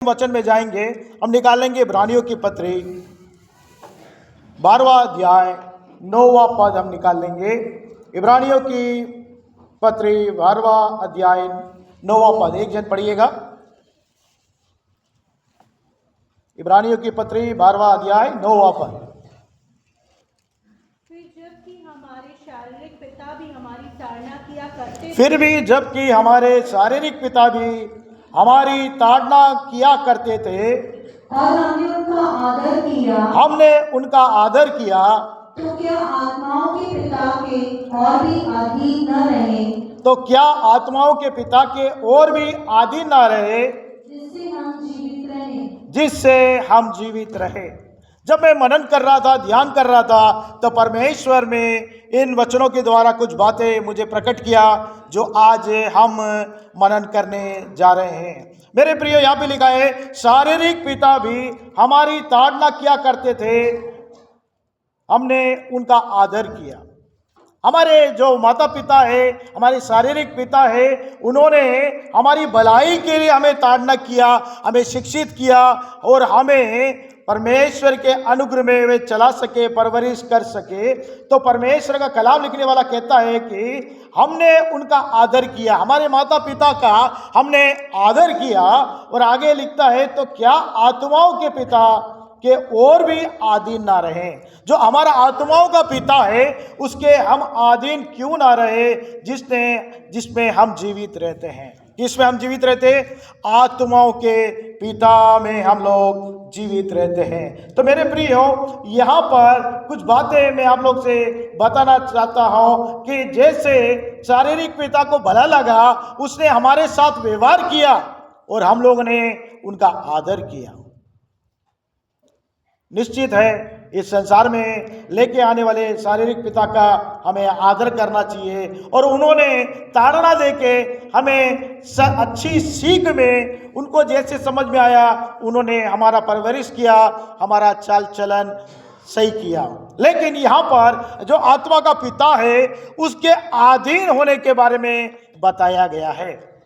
वचन में जाएंगे, हम निकालेंगे इब्रानियों की पत्री 12वां अध्याय 9वां पद हम निकाल लेंगे। इब्रानियों की पत्री 12वां अध्याय 9वां पद, एक जन पढ़िएगा। इब्रानियों की पत्री 12वां अध्याय 9वां पद। फिर भी जबकि हमारे शारीरिक पिता भी हमारी ताड़ना किया करते थे और हमने उनका आदर किया, तो क्या आत्माओं के पिता के और भी अधीन न रहे, तो क्या आत्माओं के पिता के और भी अधीन न रहे, जिससे हम जीवित रहे। जब मैं मनन कर रहा था, ध्यान कर रहा था, तो परमेश्वर में इन वचनों के द्वारा कुछ बातें मुझे प्रकट किया जो आज हम मनन करने जा रहे हैं। मेरे प्रिय, यहाँ पे लिखा है शारीरिक पिता भी हमारी ताड़ना किया करते थे, हमने उनका आदर किया। हमारे जो माता पिता है, हमारे शारीरिक पिता है, उन्होंने हमारी भलाई के लिए हमें ताड़ना किया, हमें शिक्षित किया और हमें परमेश्वर के अनुग्रह में वे चला सके, परवरिश कर सके। तो परमेश्वर का कलाम लिखने वाला कहता है कि हमने उनका आदर किया, हमारे माता पिता का हमने आदर किया। और आगे लिखता है तो क्या आत्माओं के पिता के और भी आधीन ना रहे। जो हमारा आत्माओं का पिता है उसके हम आधीन क्यों ना रहे, जिसमें हम जीवित रहते हैं। किसमें हम जीवित रहते? आत्माओं के पिता में हम लोग जीवित रहते हैं। तो मेरे प्रियो, यहाँ पर कुछ बातें मैं आप लोग से बताना चाहता हूँ कि जैसे शारीरिक पिता को भला लगा, उसने हमारे साथ व्यवहार किया और हम लोगों ने उनका आदर किया। निश्चित है इस संसार में लेके आने वाले शारीरिक पिता का हमें आदर करना चाहिए और उन्होंने ताड़ना देके हमें अच्छी सीख में उनको जैसे समझ में आया उन्होंने हमारा परवरिश किया, हमारा चाल चलन सही किया। लेकिन यहाँ पर जो आत्मा का पिता है उसके अधीन होने के बारे में बताया गया है।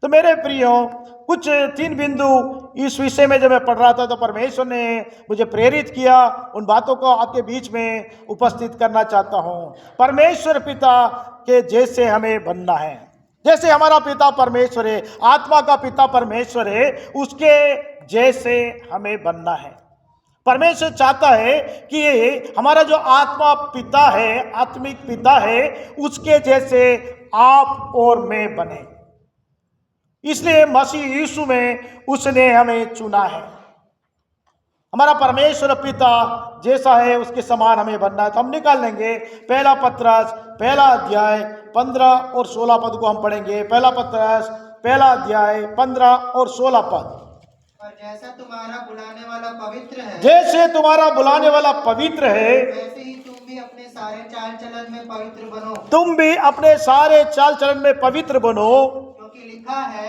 तो मेरे प्रियो, कुछ 3 बिंदु इस विषय में जब मैं पढ़ रहा था तो परमेश्वर ने मुझे प्रेरित किया, उन बातों को आपके बीच में उपस्थित करना चाहता हूँ। परमेश्वर पिता के जैसे हमें बनना है। जैसे हमारा पिता परमेश्वर है, आत्मा का पिता परमेश्वर है, उसके जैसे हमें बनना है। परमेश्वर चाहता है कि हमारा जो आत्मा पिता है, आत्मिक पिता है, उसके जैसे आप और मैं बने। इसलिए मसीह यीशु में उसने हमें चुना है। हमारा परमेश्वर पिता जैसा है उसके समान हमें बनना है। तो हम निकाल लेंगे पहला पत्रस 1 अध्याय 15 और 16 पद को हम पढ़ेंगे। पहला पत्रस 1 अध्याय 15 और 16 पद। और जैसा तुम्हारा बुलाने वाला पवित्र है, जैसे तुम्हारा बुलाने वाला पवित्र है, वैसे ही तुम भी अपने सारे चाल चलन में पवित्र बनो। तुम भी अपने सारे चाल चलन में पवित्र बनो,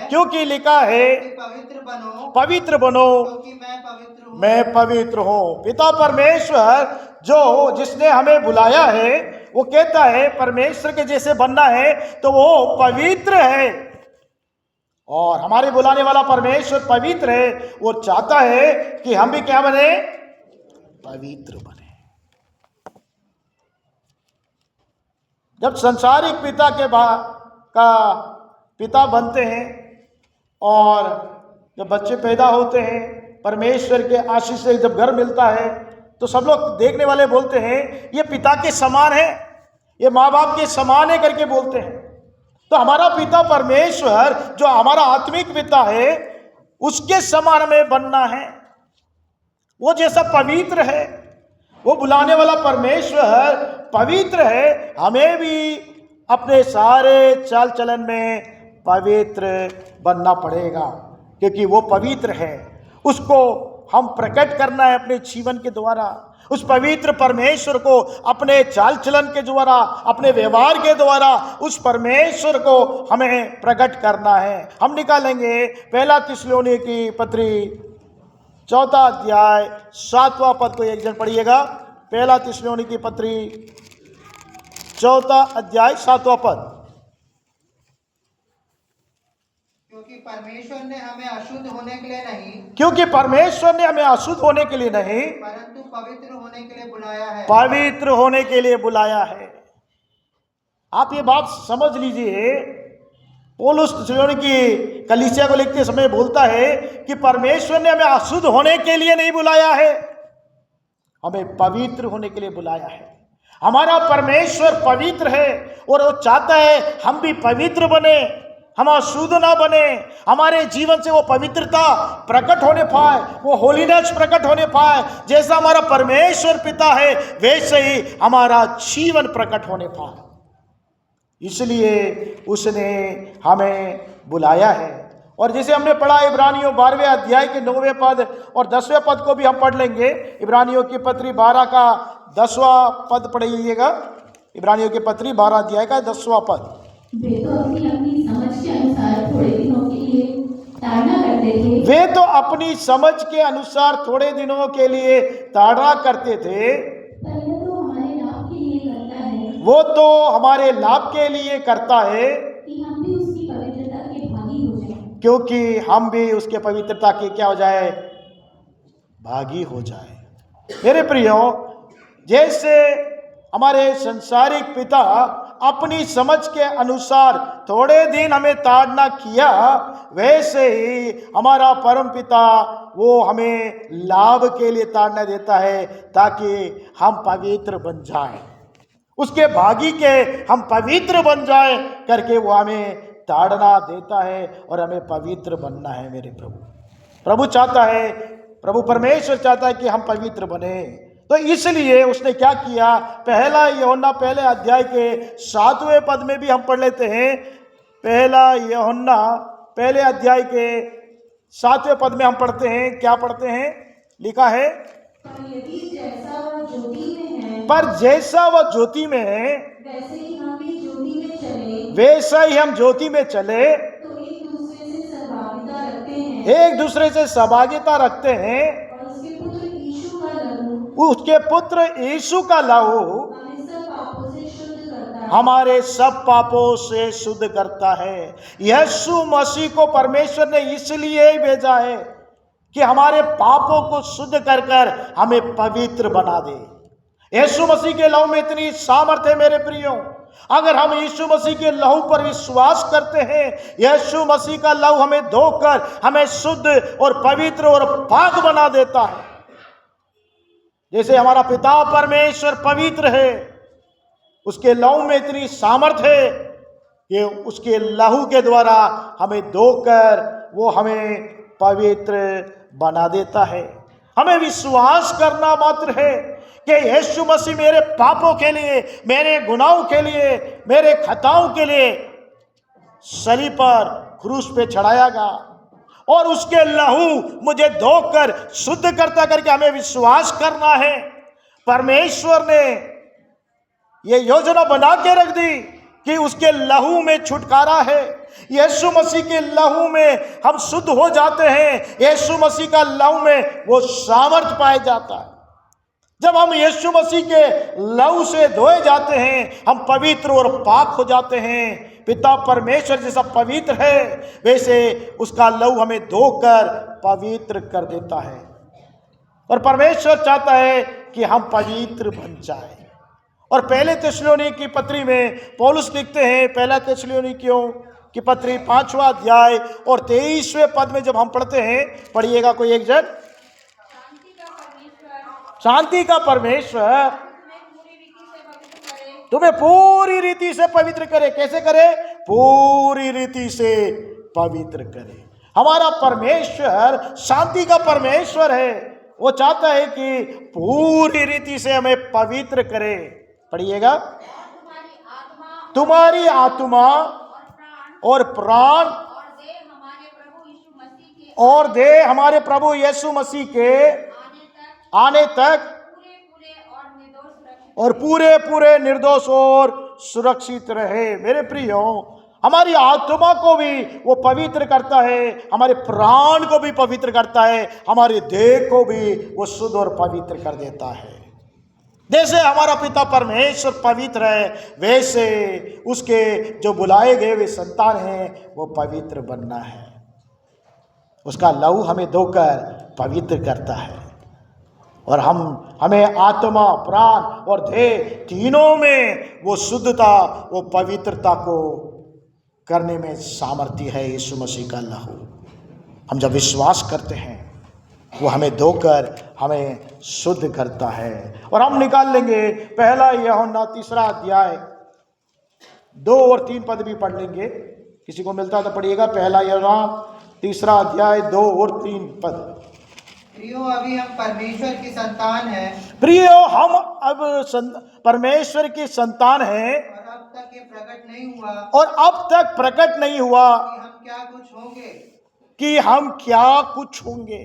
क्योंकि लिखा है पवित्र बनो क्योंकि मैं पवित्र हूँ। पिता परमेश्वर जो जिसने हमें बुलाया है वो कहता है परमेश्वर के जैसे बनना है तो वो पवित्र है। और हमारे बुलाने वाला परमेश्वर पवित्र है, वो चाहता है कि हम भी क्या बने? पवित्र बने। जब संसारिक पिता का पिता बनते हैं और जब बच्चे पैदा होते हैं, परमेश्वर के आशीष से जब घर मिलता है तो सब लोग देखने वाले बोलते हैं ये पिता के समान है, ये माँ बाप के समान है करके बोलते हैं। तो हमारा पिता परमेश्वर जो हमारा आत्मिक पिता है उसके समान हमें बनना है। वो जैसा पवित्र है, वो बुलाने वाला परमेश्वर पवित्र है, हमें भी अपने सारे चाल चलन में पवित्र बनना पड़ेगा क्योंकि वो पवित्र है। उसको हम प्रकट करना है अपने जीवन के द्वारा। उस पवित्र परमेश्वर को अपने चाल चलन के द्वारा, अपने व्यवहार के द्वारा उस परमेश्वर को हमें प्रकट करना है। हम निकालेंगे 1 थिस्सलुनीकी की पत्री 4 अध्याय 7वां पद को एक जन पढ़िएगा। 1 थिस्सलुनीकी की पत्री 4 अध्याय 7वां पद। क्योंकि परमेश्वर ने हमें अशुद्ध होने के लिए नहीं क्योंकि परमेश्वर ने हमें अशुद्ध होने के लिए नहीं परंतु पवित्र होने के लिए बुलाया है। पवित्र होने के लिए बुलाया है। आप ये बात समझ लीजिए, पौलुस की कलीसिया को लिखते समय बोलता है कि परमेश्वर ने हमें अशुद्ध होने के लिए नहीं बुलाया है, हमें पवित्र होने के लिए बुलाया है। हमारा परमेश्वर पवित्र है और वो चाहता है हम भी पवित्र बने, हम अशुद्ध ना बने, हमारे जीवन से वो पवित्रता प्रकट होने पाए, वो होलीनेस प्रकट होने पाए। जैसा हमारा परमेश्वर पिता है वैसे ही हमारा जीवन प्रकट होने पाए, इसलिए उसने हमें बुलाया है। और जैसे हमने पढ़ा इब्रानियों 12वें अध्याय के 9वें पद और 10वें पद को भी हम पढ़ लेंगे। इब्रानियों की पत्री 12 का 10वां पद पढ़ लीजिएगा। इब्रानियों की पत्री 12 अध्याय का 10वां पद। वे तो अपनी अपनी समझ के अनुसार थोड़े दिनों के लिए ताड़ना करते थे। वे तो अपनी समझ के अनुसार थोड़े दिनों के लिए ताड़ना करते थे, वो तो हमारे लाभ के लिए करता है वो तो हमारे लाभ के लिए करता है कि हम भी उसकी पवित्रता के भागी हो जाएं। क्योंकि हम भी उसके पवित्रता के क्या हो जाए, भागी हो जाए। मेरे प्रियो, जैसे हमारे संसारिक पिता अपनी समझ के अनुसार थोड़े दिन हमें ताड़ना किया, वैसे ही हमारा परम पिता वो हमें लाभ के लिए ताड़ना देता है ताकि हम पवित्र बन जाएं, उसके भागी के हम पवित्र बन जाएं करके वो हमें ताड़ना देता है और हमें पवित्र बनना है। मेरे प्रभु चाहता है, प्रभु परमेश्वर चाहता है कि हम पवित्र बने। तो इसलिए उसने क्या किया, पहला यूहन्ना पहले अध्याय के 7वें पद में भी हम पढ़ लेते हैं। पहला यूहन्ना पहले अध्याय के 7वें पद में हम पढ़ते हैं, क्या पढ़ते हैं, लिखा है, पर यदि जैसा वह ज्योति में है, पर जैसा वह ज्योति में है वैसे ही हम भी ज्योति में चले, वैसा ही हम ज्योति में चले, तो एक दूसरे से सहभागिता रखते हैं, एक दूसरे से सहभागिता रखते हैं, और उसके पुत्र यीशु का लहू उसके पुत्र यीशु का लहू हमें सब पापों से शुद्ध करता है। हमारे सब पापों से शुद्ध करता है। यीशु मसीह को परमेश्वर ने इसलिए ही भेजा है कि हमारे पापों को शुद्ध कर कर हमें पवित्र बना दे। यीशु मसीह के लहू में इतनी सामर्थ्य है मेरे प्रियो, अगर हम यीशु मसीह के लहू पर विश्वास करते हैं, यीशु मसीह का लहू हमें धोकर हमें शुद्ध और पवित्र और पाक बना देता है। जैसे हमारा पिता परमेश्वर पवित्र है, उसके लहू में इतनी सामर्थ्य है कि उसके लहू के द्वारा हमें धोकर वो हमें पवित्र बना देता है। हमें विश्वास करना मात्र है कि यीशु मसीह मेरे पापों के लिए, मेरे गुनाहों के लिए, मेरे खताओं के लिए सलीब पर क्रूस पे चढ़ाया गया और उसके लहू मुझे धोकर शुद्ध करता करके हमें विश्वास करना है। परमेश्वर ने ये योजना बना के रख दी कि उसके लहू में छुटकारा है। यीशु मसीह के लहू में हम शुद्ध हो जाते हैं, यीशु मसीह का लहू में वो सामर्थ्य पाया जाता है। जब हम यीशु मसीह के लहू से धोए जाते हैं, हम पवित्र और पाक हो जाते हैं। पिता परमेश्वर जैसा पवित्र है, वैसे उसका लहू हमें धोकर पवित्र कर देता है। और परमेश्वर चाहता है कि हम पवित्र बन जाएं। और पहले थिस्सलुनीकी की पत्री में पौलुस लिखते हैं, पहला थिस्सलुनीकियों की पत्री 5वां अध्याय और 23वें पद में जब हम पढ़ते हैं, पढ़िएगा कोई एक जन। शांति का परमेश्वर तुम्हें पूरी रीति से पवित्र करे। कैसे करे? पूरी रीति से पवित्र करे। हमारा परमेश्वर शांति का परमेश्वर है, वो चाहता है कि पूरी रीति से हमें पवित्र करे। पढ़िएगा, तुम्हारी आत्मा और प्राण और देह हमारे प्रभु यीशु मसीह के आने तक और पूरे पूरे निर्दोष और सुरक्षित रहे। मेरे प्रियो, हमारी आत्मा को भी वो पवित्र करता है, हमारे प्राण को भी पवित्र करता है, हमारे देह को भी वो शुद्ध और पवित्र कर देता है। जैसे हमारा पिता परमेश्वर पवित्र है, वैसे उसके जो बुलाए गए वे संतान हैं वो पवित्र बनना है। उसका लहू हमें धोकर पवित्र करता है और हमें आत्मा, प्राण और देह तीनों में वो शुद्धता, वो पवित्रता को करने में सामर्थ्य है यीशु मसीह का लहू। हम जब विश्वास करते हैं वो हमें धोकर हमें शुद्ध करता है। और हम निकाल लेंगे पहला यूहन्ना 3 अध्याय 2 और 3 पद भी पढ़ लेंगे, किसी को मिलता तो पढ़िएगा। पहला यूहन्ना 3 अध्याय 2 और 3 पद। प्रियो, अभी हम परमेश्वर की संतान हैं। प्रियो, हम अब परमेश्वर की संतान हैं और अब तक ये प्रकट नहीं हुआ और अब तक प्रकट नहीं हुआ कि हम क्या कुछ होंगे। कि हम क्या कुछ होंगे।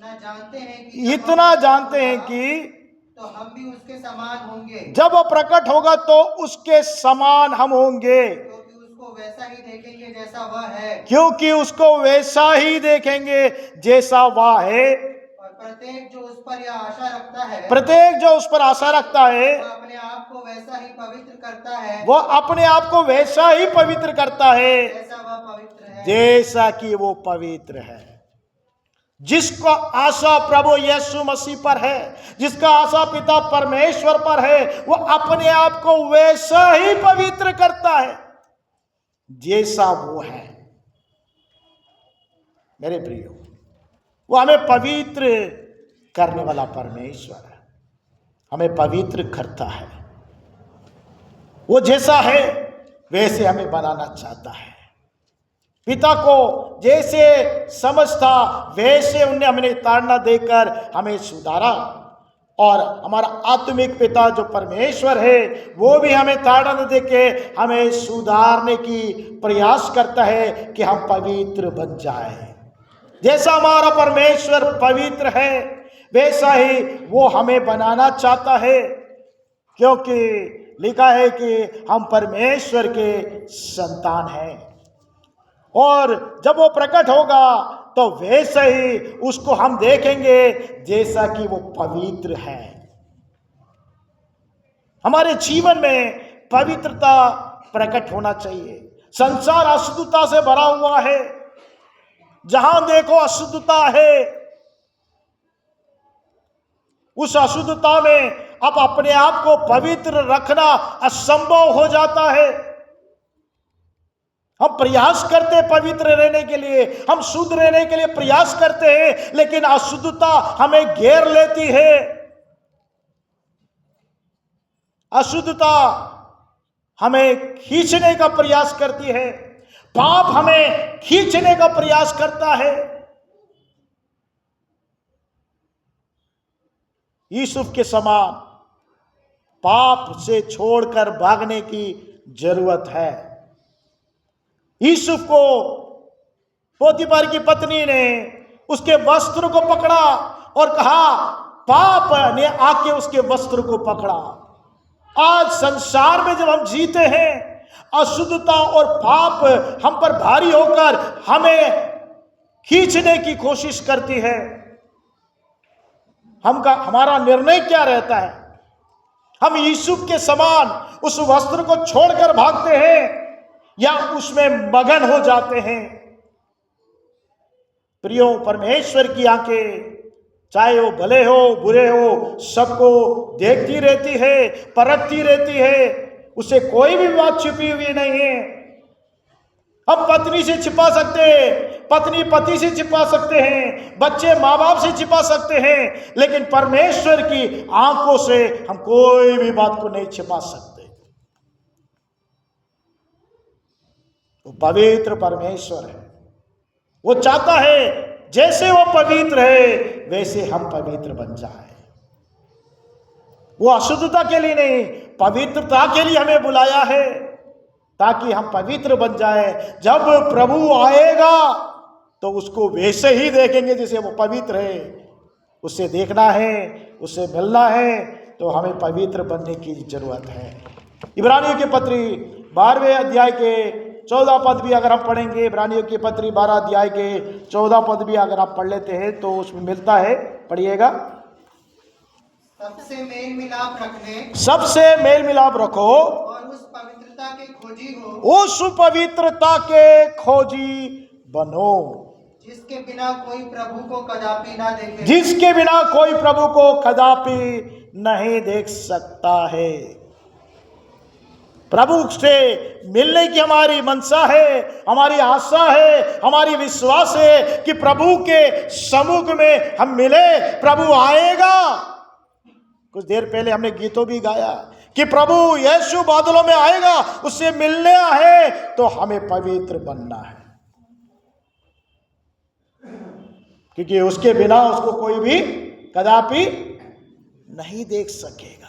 इतना जानते हैं कि इतना जानते हैं कि तो हम भी उसके समान होंगे, जब वो प्रकट होगा तो उसके समान हम होंगे, क्योंकि उसको वैसा ही देखेंगे जैसा वह है। क्योंकि उसको वैसा ही देखेंगे जैसा वह है। और प्रत्येक जो उस पर यह आशा रखता है, प्रत्येक जो उस पर आशा रखता है वह अपने आप को वैसा ही पवित्र करता है, वो अपने आप को वैसा ही पवित्र करता है जैसा वह पवित्र है। जैसा कि वो पवित्र है। जिसका आशा प्रभु यीशु मसीह पर है, जिसका आशा पिता परमेश्वर पर है, वो अपने आप को वैसा ही पवित्र करता है जैसा वो है। मेरे प्रियो, वो हमें पवित्र करने वाला परमेश्वर है, हमें पवित्र करता है। वो जैसा है वैसे हमें बनाना चाहता है। पिता को जैसे समझ था वैसे उन्हें हमें ताड़ना देकर हमें सुधारा। और हमारा आत्मिक पिता जो परमेश्वर है वो भी हमें ताड़ना देके हमें सुधारने की प्रयास करता है कि हम पवित्र बन जाए। जैसा हमारा परमेश्वर पवित्र है वैसा ही वो हमें बनाना चाहता है, क्योंकि लिखा है कि हम परमेश्वर के संतान हैं। और जब वो प्रकट होगा तो वैसे ही उसको हम देखेंगे जैसा कि वो पवित्र है। हमारे जीवन में पवित्रता प्रकट होना चाहिए। संसार अशुद्धता से भरा हुआ है, जहां देखो अशुद्धता है। उस अशुद्धता में अब अपने आप को पवित्र रखना असंभव हो जाता है। हम प्रयास करते हैं पवित्र रहने के लिए, हम शुद्ध रहने के लिए प्रयास करते हैं, लेकिन अशुद्धता हमें घेर लेती है। अशुद्धता हमें खींचने का प्रयास करती है, पाप हमें खींचने का प्रयास करता है। यूसुफ के समान पाप से छोड़कर भागने की जरूरत है। यूसुफ को पोतीफर की पत्नी ने उसके वस्त्र को पकड़ा और कहा, पाप ने आके उसके वस्त्र को पकड़ा। आज संसार में जब हम जीते हैं, अशुद्धता और पाप हम पर भारी होकर हमें खींचने की कोशिश करती है। हमारा निर्णय क्या रहता है? हम यूसुफ के समान उस वस्त्र को छोड़कर भागते हैं या उसमें मगन हो जाते हैं? प्रियो, परमेश्वर की आंखें चाहे वो भले हो बुरे हो सबको देखती रहती है, परखती रहती है। उसे कोई भी बात छिपी हुई नहीं है। हम पत्नी से छिपा सकते हैं, पत्नी पति से छिपा सकते हैं, बच्चे माँ बाप से छिपा सकते हैं, लेकिन परमेश्वर की आंखों से हम कोई भी बात को नहीं छिपा सकते। वो पवित्र परमेश्वर है। वो चाहता है जैसे वो पवित्र है वैसे हम पवित्र बन जाए। वो अशुद्धता के लिए नहीं, पवित्रता के लिए हमें बुलाया है, ताकि हम पवित्र बन जाए। जब प्रभु आएगा तो उसको वैसे ही देखेंगे जैसे वो पवित्र है। उससे देखना है, उससे मिलना है, तो हमें पवित्र बनने की जरूरत है। इब्रानियों की पत्री 12वें अध्याय के 14 पद भी अगर हम पढ़ेंगे, इब्रानियों की पत्री 12 अध्याय के 14 पद भी अगर आप पढ़ लेते हैं तो उसमें मिलता है। पढ़िएगा। सबसे मेल मिलाप रखने, सबसे मेल मिलाप रखो और उस पवित्रता के खोजी हो, उस पवित्रता के खोजी बनो। जिसके बिना कोई प्रभु को कदापि ना देखे। जिसके बिना कोई प्रभु को कदापि नहीं देख सकता है। प्रभु से मिलने की हमारी मनसा है, हमारी आशा है, हमारी विश्वास है कि प्रभु के सम्मुख में हम मिले, प्रभु आएगा। कुछ देर पहले हमने गीतों भी गाया कि प्रभु यीशु बादलों में आएगा, उससे मिलने है तो हमें पवित्र बनना है, क्योंकि उसके बिना उसको कोई भी कदापि नहीं देख सकेगा।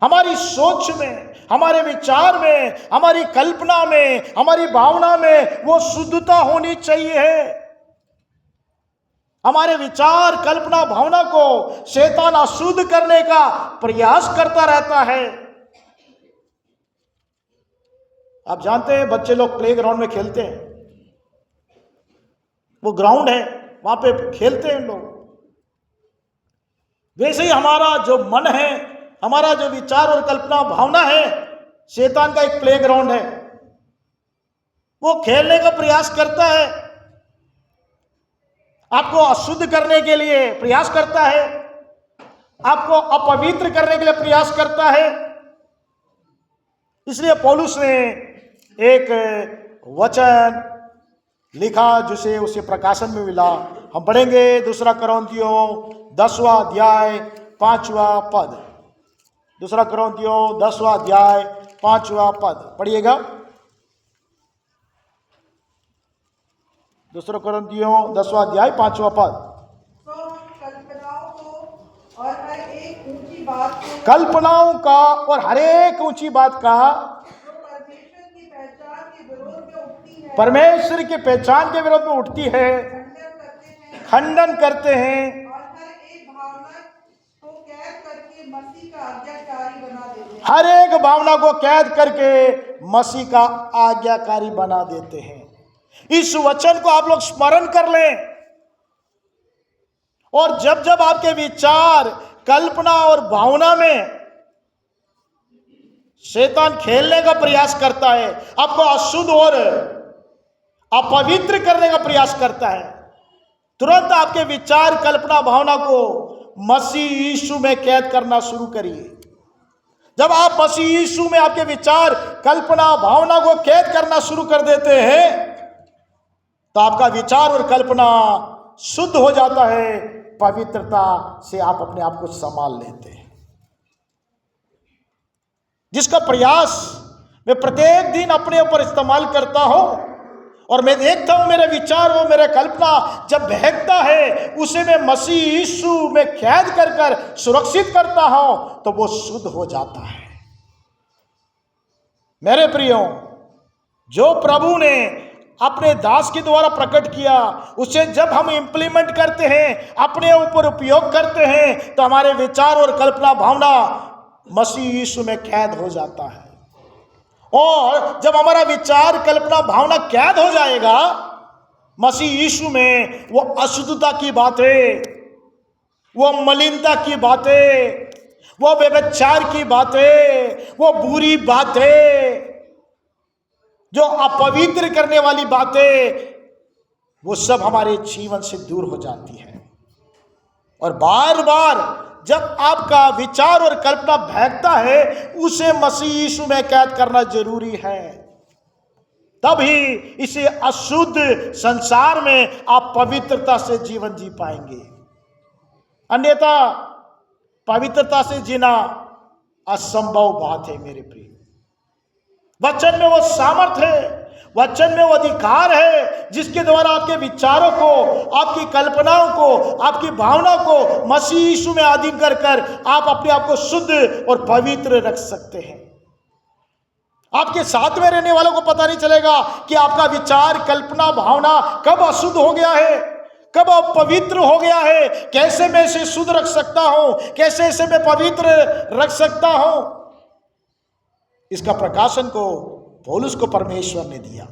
हमारी सोच में, हमारे विचार में, हमारी कल्पना में, हमारी भावना में वो शुद्धता होनी चाहिए। हमारे विचार, कल्पना, भावना को शैतान अशुद्ध करने का प्रयास करता रहता है। आप जानते हैं बच्चे लोग प्ले ग्राउंड में खेलते हैं, वो ग्राउंड है, वहां पे खेलते हैं लोग। वैसे ही हमारा जो मन है, हमारा जो विचार और कल्पना भावना है, शैतान का एक प्ले ग्राउंड है। वो खेलने का प्रयास करता है, आपको अशुद्ध करने के लिए प्रयास करता है, आपको अपवित्र करने के लिए प्रयास करता है। इसलिए पौलुस ने एक वचन लिखा जिसे उसे प्रकाशन में मिला। हम पढ़ेंगे 2 कुरिन्थियों 10वां अध्याय 5वां पद। 2 कुरिन्थियों 10वां अध्याय 5वां पद पढ़िएगा। 2 कुरिन्थियों 10वां अध्याय 5वां पद। तो हम कल्पनाओं को और हर एक ऊंची बात को, कल्पनाओं का और हर एक ऊंची बात का जो परमेश्वर की पहचान के विरोध में उठती है, परमेश्वर की पहचान के विरोध में उठती है, खंडन करते हैं, खंडन करते हैं, और हर एक भावना को कैद करके मसीह का आज्ञाकारी बना देते हैं। हर एक भावना को कैद करके मसीह का आज्ञाकारी बना देते हैं। इस वचन को आप लोग स्मरण कर लें, और जब जब आपके विचार, कल्पना और भावना में शैतान खेलने का प्रयास करता है, आपको अशुद्ध और अपवित्र करने का प्रयास करता है, तुरंत आपके विचार, कल्पना, भावना को मसीह यीशु में कैद करना शुरू करिए। जब आप मसीह यीशु में आपके विचार, कल्पना, भावना को कैद करना शुरू कर देते हैं, तो आपका विचार और कल्पना शुद्ध हो जाता है, पवित्रता से आप अपने आप को संभाल लेते हैं। जिसका प्रयास मैं प्रत्येक दिन अपने ऊपर इस्तेमाल करता हूं, और मैं देखता हूं मेरे विचार और मेरे कल्पना जब बहकता है, उसे मैं मसीह यीशु में कैद कर सुरक्षित करता हूं, तो वो शुद्ध हो जाता है। मेरे प्रियो, जो प्रभु ने अपने दास के द्वारा प्रकट किया, उसे जब हम इंप्लीमेंट करते हैं, अपने ऊपर उपयोग करते हैं, तो हमारे विचार और कल्पना, भावना मसीह यीशु में कैद हो जाता है। और जब हमारा विचार, कल्पना, भावना कैद हो जाएगा मसीह यीशु में, वो अशुद्धता की बातें, वो मलिनता की बातें, वो व्यभिचार की बातें, वो बुरी बातें, जो अपवित्र करने वाली बातें, वो सब हमारे जीवन से दूर हो जाती है। और बार बार जब आपका विचार और कल्पना बहकता है, उसे मसीह यीशु में कैद करना जरूरी है। तभी इसे अशुद्ध संसार में आप पवित्रता से जीवन जी पाएंगे। अन्यथा पवित्रता से जीना असंभव बात है मेरे प्रिय। वचन में वो सामर्थ है, वचन में वो अधिकार है, जिसके द्वारा आपके विचारों को, आपकी कल्पनाओं को, आपकी भावनाओं को मसीह यीशु में अधीन कर आप अपने आप को शुद्ध और पवित्र रख सकते हैं। आपके साथ में रहने वालों को पता नहीं चलेगा कि आपका विचार, कल्पना, भावना कब अशुद्ध हो गया है, कब अपवित्र हो गया है, कैसे मैं इसे शुद्ध रख सकता हूं, कैसे इसे मैं पवित्र रख सकता हूं। इसका प्रकाशन को पौलुस को परमेश्वर ने दिया।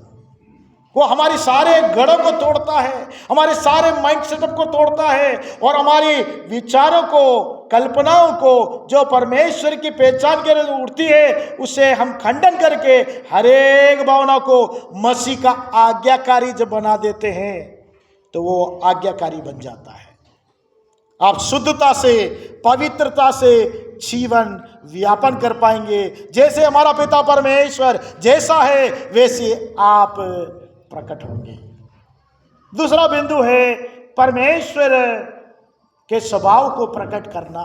वो हमारी सारे गढ़ों को तोड़ता है, हमारे सारे माइंड सेटअप को तोड़ता है, और हमारी विचारों को, कल्पनाओं को जो परमेश्वर की पहचान के लिए उठती है, उसे हम खंडन करके हर एक भावना को मसीह का आज्ञाकारी जब बना देते हैं, तो वो आज्ञाकारी बन जाता है। आप शुद्धता से, पवित्रता से जीवन व्यापन कर पाएंगे। जैसे हमारा पिता परमेश्वर जैसा है वैसे आप प्रकट होंगे। दूसरा बिंदु है परमेश्वर के स्वभाव को प्रकट करना।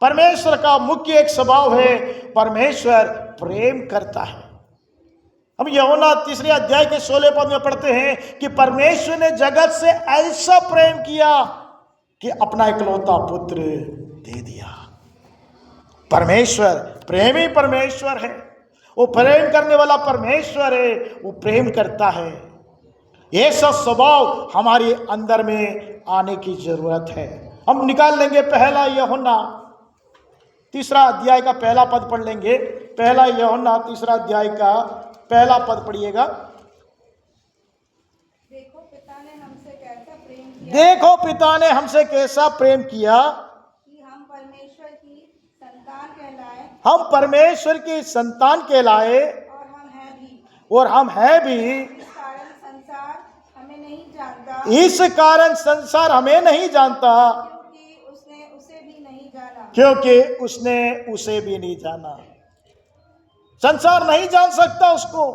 परमेश्वर का मुख्य एक स्वभाव है, परमेश्वर प्रेम करता है। हम यूहन्ना 3 अध्याय के 16 पद में पढ़ते हैं कि परमेश्वर ने जगत से ऐसा प्रेम किया कि अपना इकलौता पुत्र दे दिया। परमेश्वर प्रेमी परमेश्वर है, वो प्रेम करने वाला परमेश्वर है, वो प्रेम करता है। ये सब स्वभाव हमारे अंदर में आने की जरूरत है। हम निकाल लेंगे पहला यूहन्ना 3 अध्याय का पहला पद पढ़ लेंगे। पहला यूहन्ना 3 अध्याय का पहला पद पढ़िएगा। देखो पिता ने हमसे कैसा प्रेम किया देखो पिता ने हमसे कैसा प्रेम किया कि हम परमेश्वर की संतान कहलाए, हम परमेश्वर की संतान कहलाए और हम हैं भी। और हम हैं भी। इस कारण संसार हमें नहीं जानता, इस कारण संसार हमें नहीं जानता क्योंकि उसने उसे भी नहीं जाना। संसार नहीं जान सकता उसको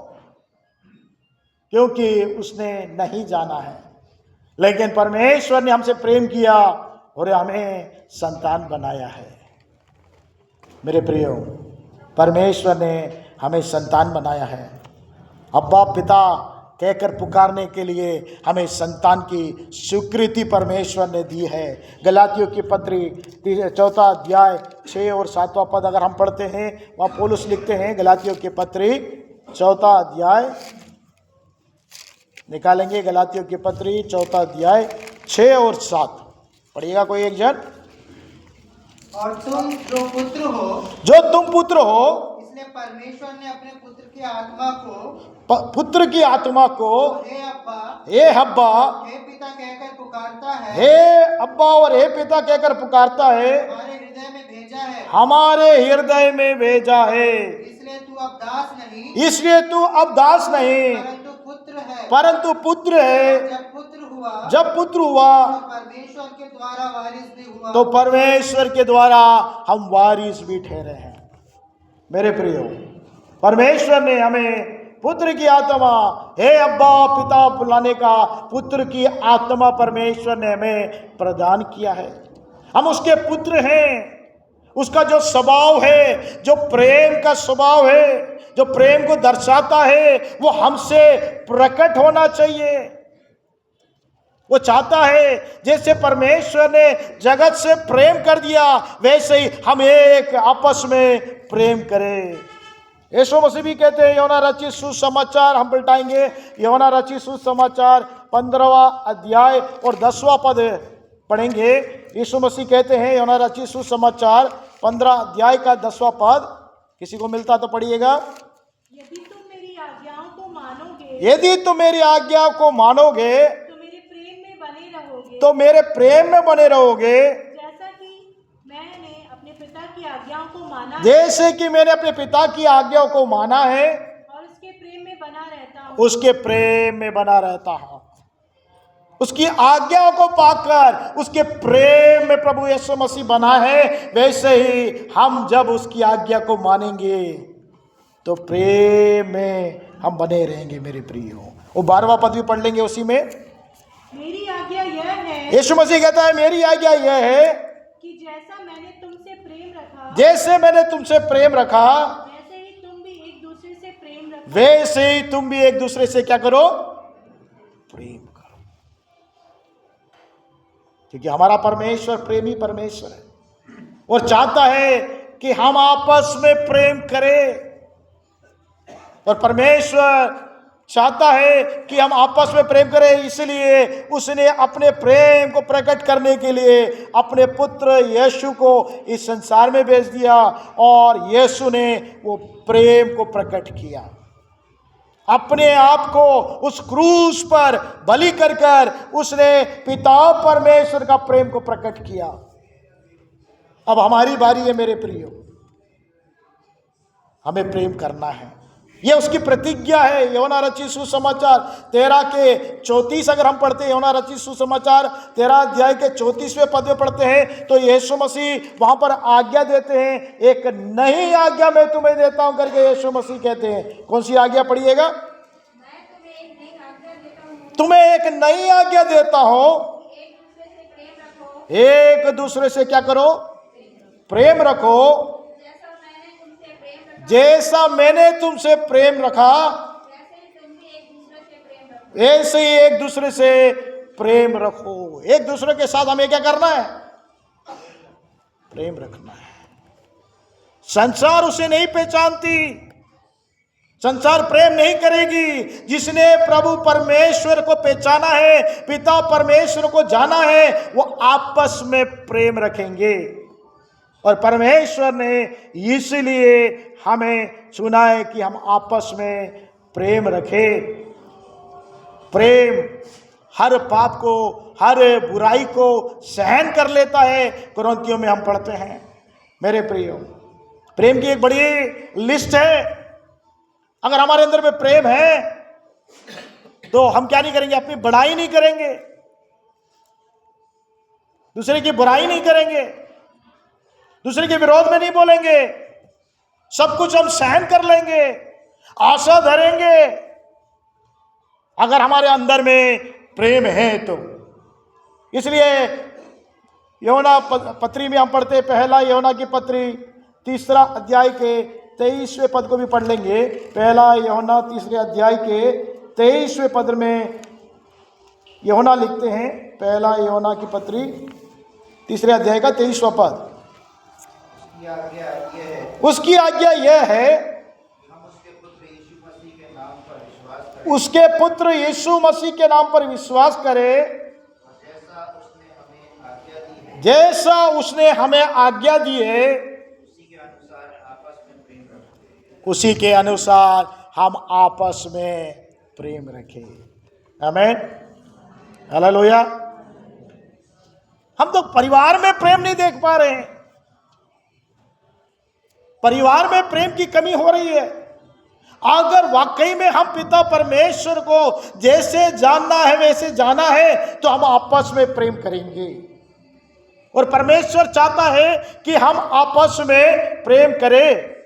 क्योंकि उसने नहीं जाना है। लेकिन परमेश्वर ने हमसे प्रेम किया और हमें संतान बनाया है। मेरे प्रियो, परमेश्वर ने हमें संतान बनाया है। अब्बा पिता कहकर पुकारने के लिए हमें संतान की स्वीकृति परमेश्वर ने दी है। गलातियों की पत्री 4 अध्याय 6 और 7वां पद अगर हम पढ़ते हैं, वहाँ पौलुस लिखते हैं, गलातियों की पत्री 4 अध्याय निकालेंगे, गलातियों की पत्री 4 अध्याय 6 और 7 पढ़िएगा कोई एक जन। और तुम जो पुत्र हो, जो तुम पुत्र हो, इसलिए परमेश्वर ने अपने पुत्र की आत्मा को, पुत्र की आत्मा को हे अब्बा, हे अब्बा, हे पिता कहकर पुकारता है, हे अब्बा और हे पिता कहकर पुकारता है, हमारे हृदय में भेजा है। हमारे हृदय में भेजा है। इसलिए तू अब दास नहीं, इसलिए तू अब दास नहीं परंतु पुत्र है। परंतु पुत्र है। जब पुत्र हुआ, जब पुत्र हुआ तो परमेश्वर के द्वारा वारिस भी हुआ। तो परमेश्वर के द्वारा हम वारिस भी ठहरे हैं। मेरे प्रियो, परमेश्वर ने हमें पुत्र की आत्मा, हे अब्बा पिता बुलाने का पुत्र की आत्मा परमेश्वर ने हमें प्रदान किया है। हम उसके पुत्र हैं। उसका जो स्वभाव है, जो प्रेम का स्वभाव है, जो प्रेम को दर्शाता है, वो हमसे प्रकट होना चाहिए। वो चाहता है जैसे परमेश्वर ने जगत से प्रेम कर दिया वैसे ही हम एक आपस में प्रेम करें। यीशु मसीह भी कहते हैं, यूहन्ना रचित सुसमाचार हम पलटाएंगे, यूहन्ना रचित सुसमाचार 15वां अध्याय और 10वां पद पढ़ेंगे। यीशु मसीह कहते हैं, यूहन्ना रचित सुसमाचार 15 अध्याय का 10वां पद, किसी को मिलता तो पढ़िएगा। यदि तुम मेरी आज्ञाओं को मानोगे, यदि तुम मेरी आज्ञा को मानोगे तो मेरे प्रेम में बने रहोगे, तो मेरे प्रेम में बने रहोगे, जैसा कि मैंने अपने पिता की आज्ञाओं को माना है जैसे कि मैंने अपने पिता की आज्ञाओं को माना है और उसके प्रेम में बना रहता हूँ। उसके प्रेम में बना रहता हूं। उसकी आज्ञाओं को पाकर उसके प्रेम में प्रभु यीशु मसीह बना है। वैसे ही हम जब उसकी आज्ञा को मानेंगे तो प्रेम में हम बने रहेंगे। मेरे प्रियो, वो 12वां पद भी पढ़ लेंगे उसी में। मेरी आज्ञा यह है यीशु मसीह कहता है, मेरी आज्ञा यह है कि जैसा मैंने तुमसे प्रेम रखा, जैसे मैंने तुमसे प्रेम रखा वैसे ही तुम भी एक दूसरे से प्रेम रखो। वैसे ही तुम भी एक दूसरे से क्या करो? प्रेम करो। क्योंकि हमारा परमेश्वर प्रेमी परमेश्वर है और चाहता है कि हम आपस में प्रेम करें। और परमेश्वर चाहता है कि हम आपस में प्रेम करें, इसलिए उसने अपने प्रेम को प्रकट करने के लिए अपने पुत्र यीशु को इस संसार में भेज दिया और यीशु ने वो प्रेम को प्रकट किया। अपने आप को उस क्रूस पर बलि कर कर उसने पिता परमेश्वर का प्रेम को प्रकट किया। अब हमारी बारी है मेरे प्रियो, हमें प्रेम करना है। ये उसकी प्रतिज्ञा है। यूहन्ना रचित सुसमाचार 13 के 34 अगर हम पढ़ते हैं, यूहन्ना रचित सुसमाचार 13 अध्याय के 34वें पद में पढ़ते हैं तो यीशु मसीह वहां पर आज्ञा देते हैं, एक नई आज्ञा मैं तुम्हें देता हूं करके यीशु मसीह कहते हैं। कौन सी आज्ञा पढ़िएगा? तुम्हें एक नई आज्ञा देता हूं, एक दूसरे से क्या करो? प्रेम रखो। जैसा मैंने तुमसे प्रेम रखा ऐसे ही एक दूसरे से प्रेम रखो। एक दूसरे के साथ हमें क्या करना है? प्रेम रखना है। संसार उसे नहीं पहचानती, संसार प्रेम नहीं करेगी। जिसने प्रभु परमेश्वर को पहचाना है, पिता परमेश्वर को जाना है, वो आपस में प्रेम रखेंगे। और परमेश्वर ने इसलिए हमें चुना है कि हम आपस में प्रेम रखें। प्रेम हर पाप को, हर बुराई को सहन कर लेता है, कुरिन्थियों में हम पढ़ते हैं। मेरे प्रियो, प्रेम की एक बड़ी लिस्ट है। अगर हमारे अंदर में प्रेम है तो हम क्या नहीं करेंगे? अपनी बड़ाई नहीं करेंगे, दूसरे की बुराई नहीं करेंगे, दूसरे के विरोध में नहीं बोलेंगे, सब कुछ हम सहन कर लेंगे, आशा धरेंगे। अगर हमारे अंदर में प्रेम है तो। इसलिए यूहन्ना पत्री में हम पढ़ते हैं, पहला यूहन्ना की पत्री 3 अध्याय के 23वें पद को भी पढ़ लेंगे। पहला यूहन्ना 3 अध्याय के 23वें पद में यूहन्ना लिखते हैं, पहला यूहन्ना की पत्री 3 अध्याय का 23वां पद। उसकी आज्ञा यह है, उसके पुत्र यीशु मसीह के नाम पर विश्वास करें, जैसा उसने हमें आज्ञा दी है उसी के अनुसार हम आपस में प्रेम रखें। आमीन, हालेलुया। हम तो परिवार में प्रेम नहीं देख पा रहे हैं। परिवार में प्रेम की कमी हो रही है। अगर वाकई में हम पिता परमेश्वर को जैसे जानना है वैसे जाना है तो हम आपस में प्रेम करेंगे। और परमेश्वर चाहता है कि हम आपस में प्रेम करें।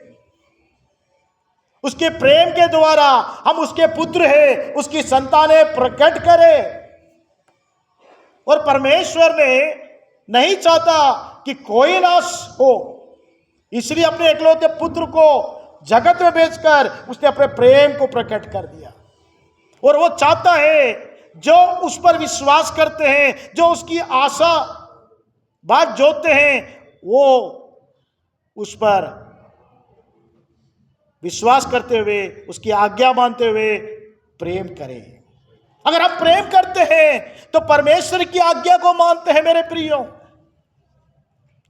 उसके प्रेम के द्वारा हम उसके पुत्र हैं, उसकी संतानें प्रकट करें। और परमेश्वर ने नहीं चाहता कि कोई नाश हो, इसलिए अपने एकलौते पुत्र को जगत में भेजकर उसने अपने प्रेम को प्रकट कर दिया। और वो चाहता है जो उस पर विश्वास करते हैं, जो उसकी आशा बात जोते हैं, वो उस पर विश्वास करते हुए, उसकी आज्ञा मानते हुए प्रेम करें। अगर हम प्रेम करते हैं तो परमेश्वर की आज्ञा को मानते हैं। मेरे प्रियो,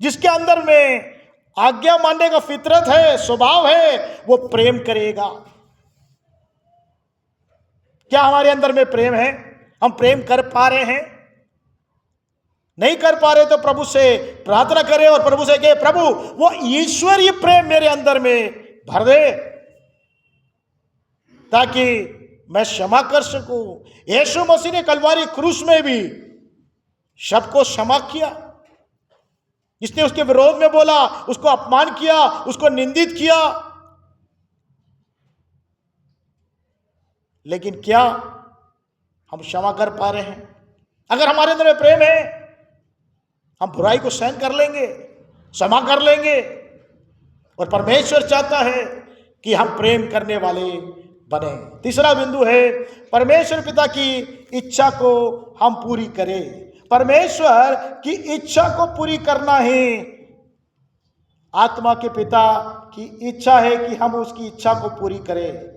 जिसके अंदर में आज्ञा मानने का फितरत है, स्वभाव है, वो प्रेम करेगा। क्या हमारे अंदर में प्रेम है? हम प्रेम कर पा रहे हैं? नहीं कर पा रहे तो प्रभु से प्रार्थना करें और प्रभु से कहे, प्रभु वो ईश्वरीय प्रेम मेरे अंदर में भर दे ताकि मैं क्षमा कर सकूं। यीशु मसीह ने कलवारी क्रूस में भी सबको क्षमा किया। जिसने उसके विरोध में बोला, उसको अपमान किया, उसको निंदित किया, लेकिन क्या हम क्षमा कर पा रहे हैं? अगर हमारे अंदर में प्रेम है, हम बुराई को सहन कर लेंगे, क्षमा कर लेंगे। और परमेश्वर चाहता है कि हम प्रेम करने वाले बने। तीसरा बिंदु है, परमेश्वर पिता की इच्छा को हम पूरी करें। परमेश्वर की इच्छा को पूरी करना ही आत्मा के पिता की इच्छा है कि हम उसकी इच्छा को पूरी करें।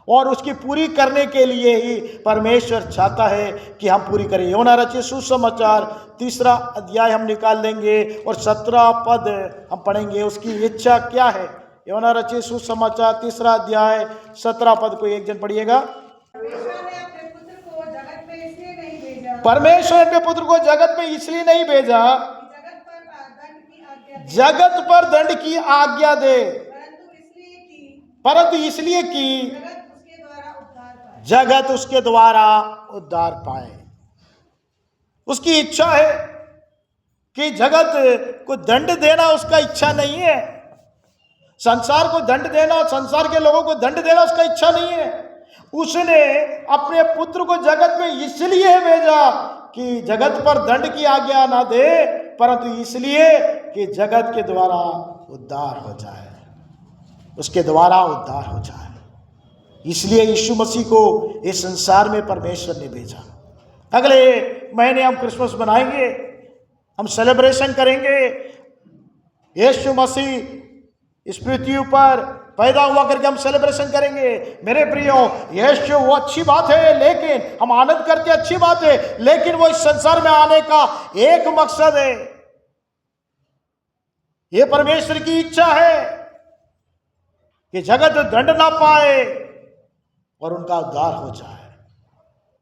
और उसकी पूरी करने के लिए ही परमेश्वर चाहता है कि हम पूरी करें। यूहन्ना रचित सुसमाचार 3 अध्याय हम निकाल लेंगे और 17 पद हम पढ़ेंगे। उसकी इच्छा क्या है? यूहन्ना रचित सुसमाचार 3 अध्याय 17 पद को एक जन पढ़िएगा। परमेश्वर ने अपने पुत्र को जगत में इसलिए नहीं भेजा जगत पर दंड की आज्ञा दे, परंतु इसलिए कि जगत उसके द्वारा उद्धार जगत उसके द्वारा पाए। उद्धार पाए। उसकी इच्छा है कि जगत को दंड देना उसका इच्छा नहीं है, संसार को दंड देना, संसार के लोगों को दंड देना उसका इच्छा नहीं है। उसने अपने पुत्र को जगत में इसलिए भेजा कि जगत पर दंड की आज्ञा ना दे, परंतु इसलिए कि जगत के द्वारा उद्धार हो जाए, उसके द्वारा उद्धार हो जाए। इसलिए यीशु मसीह को इस संसार में परमेश्वर ने भेजा। अगले महीने हम क्रिसमस मनाएंगे, हम सेलिब्रेशन करेंगे। यीशु मसीह इस पृथ्वी पर पैदा हुआ करके हम सेलिब्रेशन करेंगे। मेरे प्रियो, यीशु वो अच्छी बात है, लेकिन हम आनंद करते अच्छी बात है, लेकिन वो इस संसार में आने का एक मकसद है। ये परमेश्वर की इच्छा है कि जगत दंड ना पाए और उनका उद्धार हो जाए,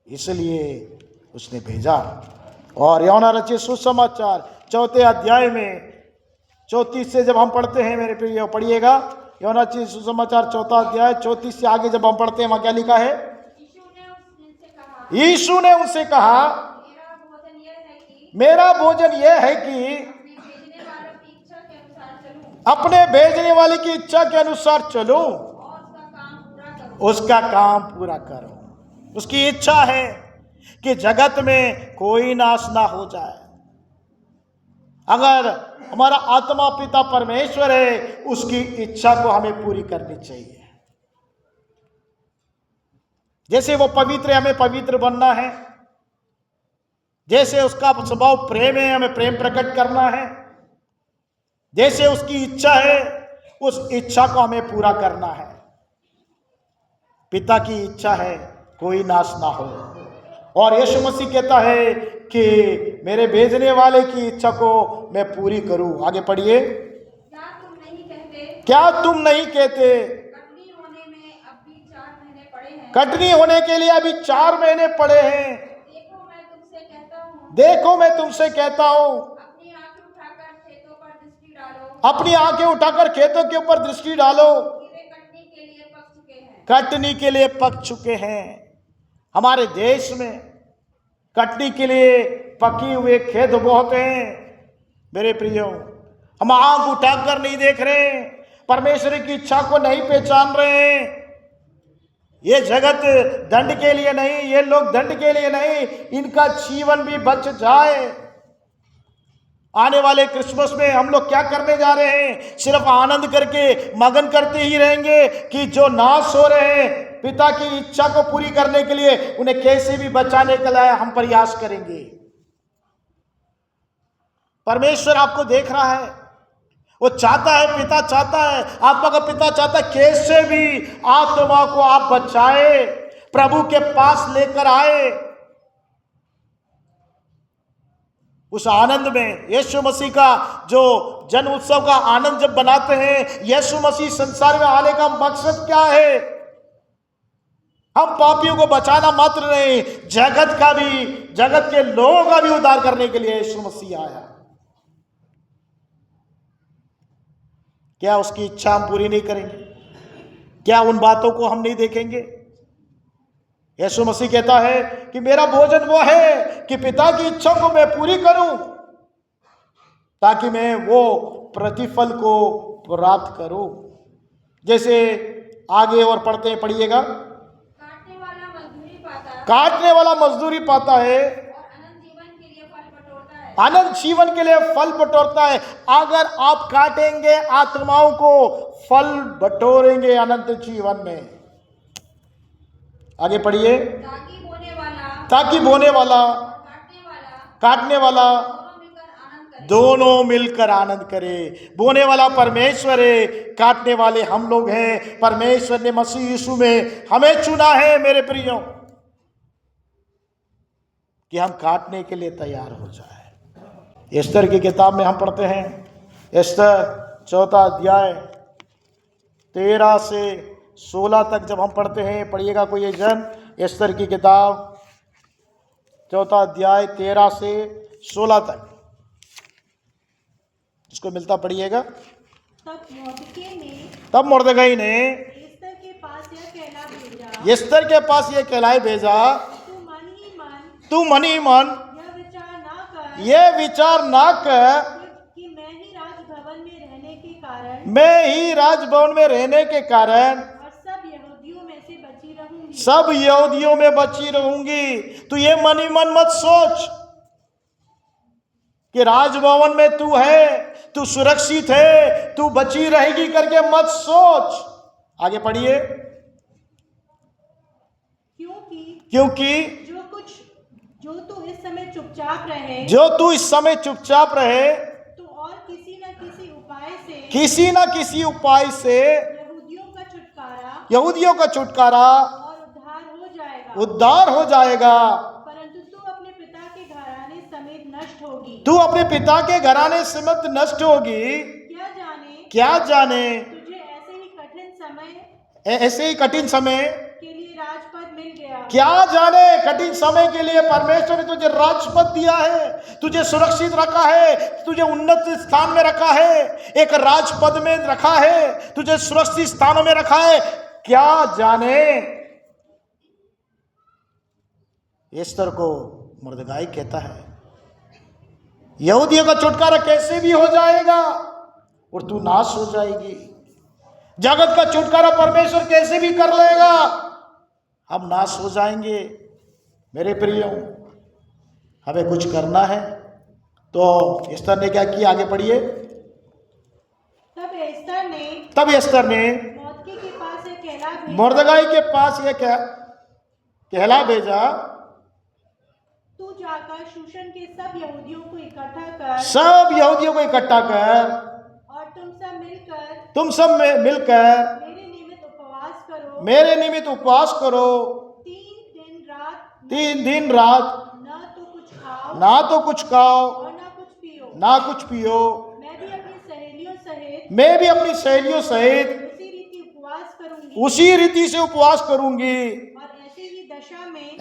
इसलिए उसने भेजा। और यूहन्ना रचित सुसमाचार 4 अध्याय में 34 से जब हम पढ़ते हैं, मेरे प्रिय पढ़िएगा, यूहन्ना रचित सुसमाचार 4 अध्याय 34 से आगे जब हम पढ़ते हैं, वहां क्या लिखा है? यीशु ने उनसे कहा, मेरा भोजन यह है कि अपने भेजने वाले की इच्छा के अनुसार चलो, उसका काम पूरा करो। उसकी इच्छा है कि जगत में कोई नाश ना हो जाए। अगर हमारा आत्मा पिता परमेश्वर है, उसकी इच्छा को हमें पूरी करनी चाहिए। जैसे वो पवित्र है, हमें पवित्र बनना है। जैसे उसका स्वभाव प्रेम है, हमें प्रेम प्रकट करना है। जैसे उसकी इच्छा है, उस इच्छा को हमें पूरा करना है। पिता की इच्छा है कोई नाश ना हो, और यीशु मसीह कहता है कि मेरे भेजने वाले की इच्छा को मैं पूरी करूं। आगे पढ़िए। क्या तुम नहीं कहते कटनी होने के लिए अभी 4 महीने पड़े हैं। देखो मैं तुमसे कहता हूं, अपनी आंखें उठाकर खेतों के ऊपर दृष्टि डालो, कटनी के लिए पक चुके हैं। हमारे देश में कटनी के लिए पकी हुए खेत बहुत हैं। मेरे प्रियो, हम आंख उठाकर नहीं देख रहे, परमेश्वर की इच्छा को नहीं पहचान रहे। ये जगत दंड के लिए नहीं, ये लोग दंड के लिए नहीं, इनका जीवन भी बच जाए। आने वाले क्रिसमस में हम लोग क्या करने जा रहे हैं? सिर्फ आनंद करके मगन करते ही रहेंगे कि जो नाश हो रहे हैं, पिता की इच्छा को पूरी करने के लिए उन्हें कैसे भी बचाने के लिए हम प्रयास करेंगे। परमेश्वर आपको देख रहा है, वो चाहता है, पिता चाहता है, आत्मा का पिता चाहता है कैसे भी आत्मा को आप बचाए, प्रभु के पास लेकर आए। उस आनंद में यीशु मसीह का जो जन्म उत्सव का आनंद जब बनाते हैं, यीशु मसीह संसार में आने का मकसद क्या है? हम पापियों को बचाना मात्र नहीं, जगत का भी, जगत के लोगों का भी उद्धार करने के लिए यीशु मसीह आया। क्या उसकी इच्छा हम पूरी नहीं करेंगे? क्या उन बातों को हम नहीं देखेंगे? यीशु मसीह कहता है कि मेरा भोजन वो है कि पिता की इच्छा को मैं पूरी करूं, ताकि मैं वो प्रतिफल को प्राप्त करूं। जैसे आगे और पढ़ते हैं, पढ़िएगा। काटने वाला मजदूरी पाता है, अनंत जीवन के लिए फल बटोरता है। अगर आप काटेंगे आत्माओं को, फल बटोरेंगे अनंत जीवन में। आगे पढ़िए। ताकि बोने वाला काटने वाला दोनों मिलकर आनंद करे। बोने वाला परमेश्वर है, काटने वाले हम लोग हैं। परमेश्वर ने मसीह यीशु में हमें चुना है, मेरे प्रियो, कि हम काटने के लिए तैयार हो जाए। एस्तर की किताब में हम पढ़ते हैं, एस्तर 4 अध्याय 13 से 16 तक जब हम पढ़ते हैं, पढ़िएगा कोई एक जन। एस्तर की किताब 4 अध्याय 13 से 16 तक, इसको मिलता पढ़िएगा। तब मोर्दकै ने तब मुर्दगाई ने एस्तर के पास ये कहलाए भेजा, तू मन ही मन तू मन ही मन यह विचार ना कर ये विचार ना कर कि मैं ही राजभवन में रहने के कारण मैं ही राजभवन में रहने के कारण और सब यहूदियों में से बची रहूंगी। सब यहूदियों में बची रहूंगी। तू ये मन ही मन मत सोच कि राजभवन में तू है, तू सुरक्षित है, तू बची रहेगी करके मत सोच। आगे पढ़िए। क्योंकि जो तू इस समय चुपचाप रहे, जो तू इस समय चुपचाप रहे, तो और किसी न किसी उपाय से यहूदियों का छुटकारा और उद्धार हो जाएगा। परंतु तू अपने पिता के घराने समेत नष्ट होगी। तू अपने पिता के घराने समेत नष्ट होगी। क्या जाने तुझे ऐसे ही कठिन समय के लिए राजपद मिल गया। क्या जाने कठिन समय के लिए परमेश्वर ने तुझे राजपद दिया है, तुझे सुरक्षित रखा है, तुझे उन्नत स्थान में रखा है, एक राजपद में रखा है, तुझे सुरक्षित स्थानों में रखा है। क्या जाने। एस्तर को मुर्दगाई कहता है यहूदियों का छुटकारा कैसे भी हो जाएगा और तू नाश हो जाएगी। जगत का छुटकारा परमेश्वर कैसे भी कर लेगा, हम नाश हो जाएंगे। मेरे प्रियो, हमें कुछ करना है। तो एस्तर ने क्या किया, आगे पढ़िए। तब एस्तर ने मुर्दगाई के पास ये कहला भेजा, तू जाकर शूशन के सब यहूदियों को इकट्ठा कर और तुम सब मिलकर मेरे निमित्त उपवास करो 3 दिन रात ना तो कुछ खाओ और ना कुछ पियो। मैं भी अपनी सहेलियों सहित उसी रीति से उपवास करूंगी। और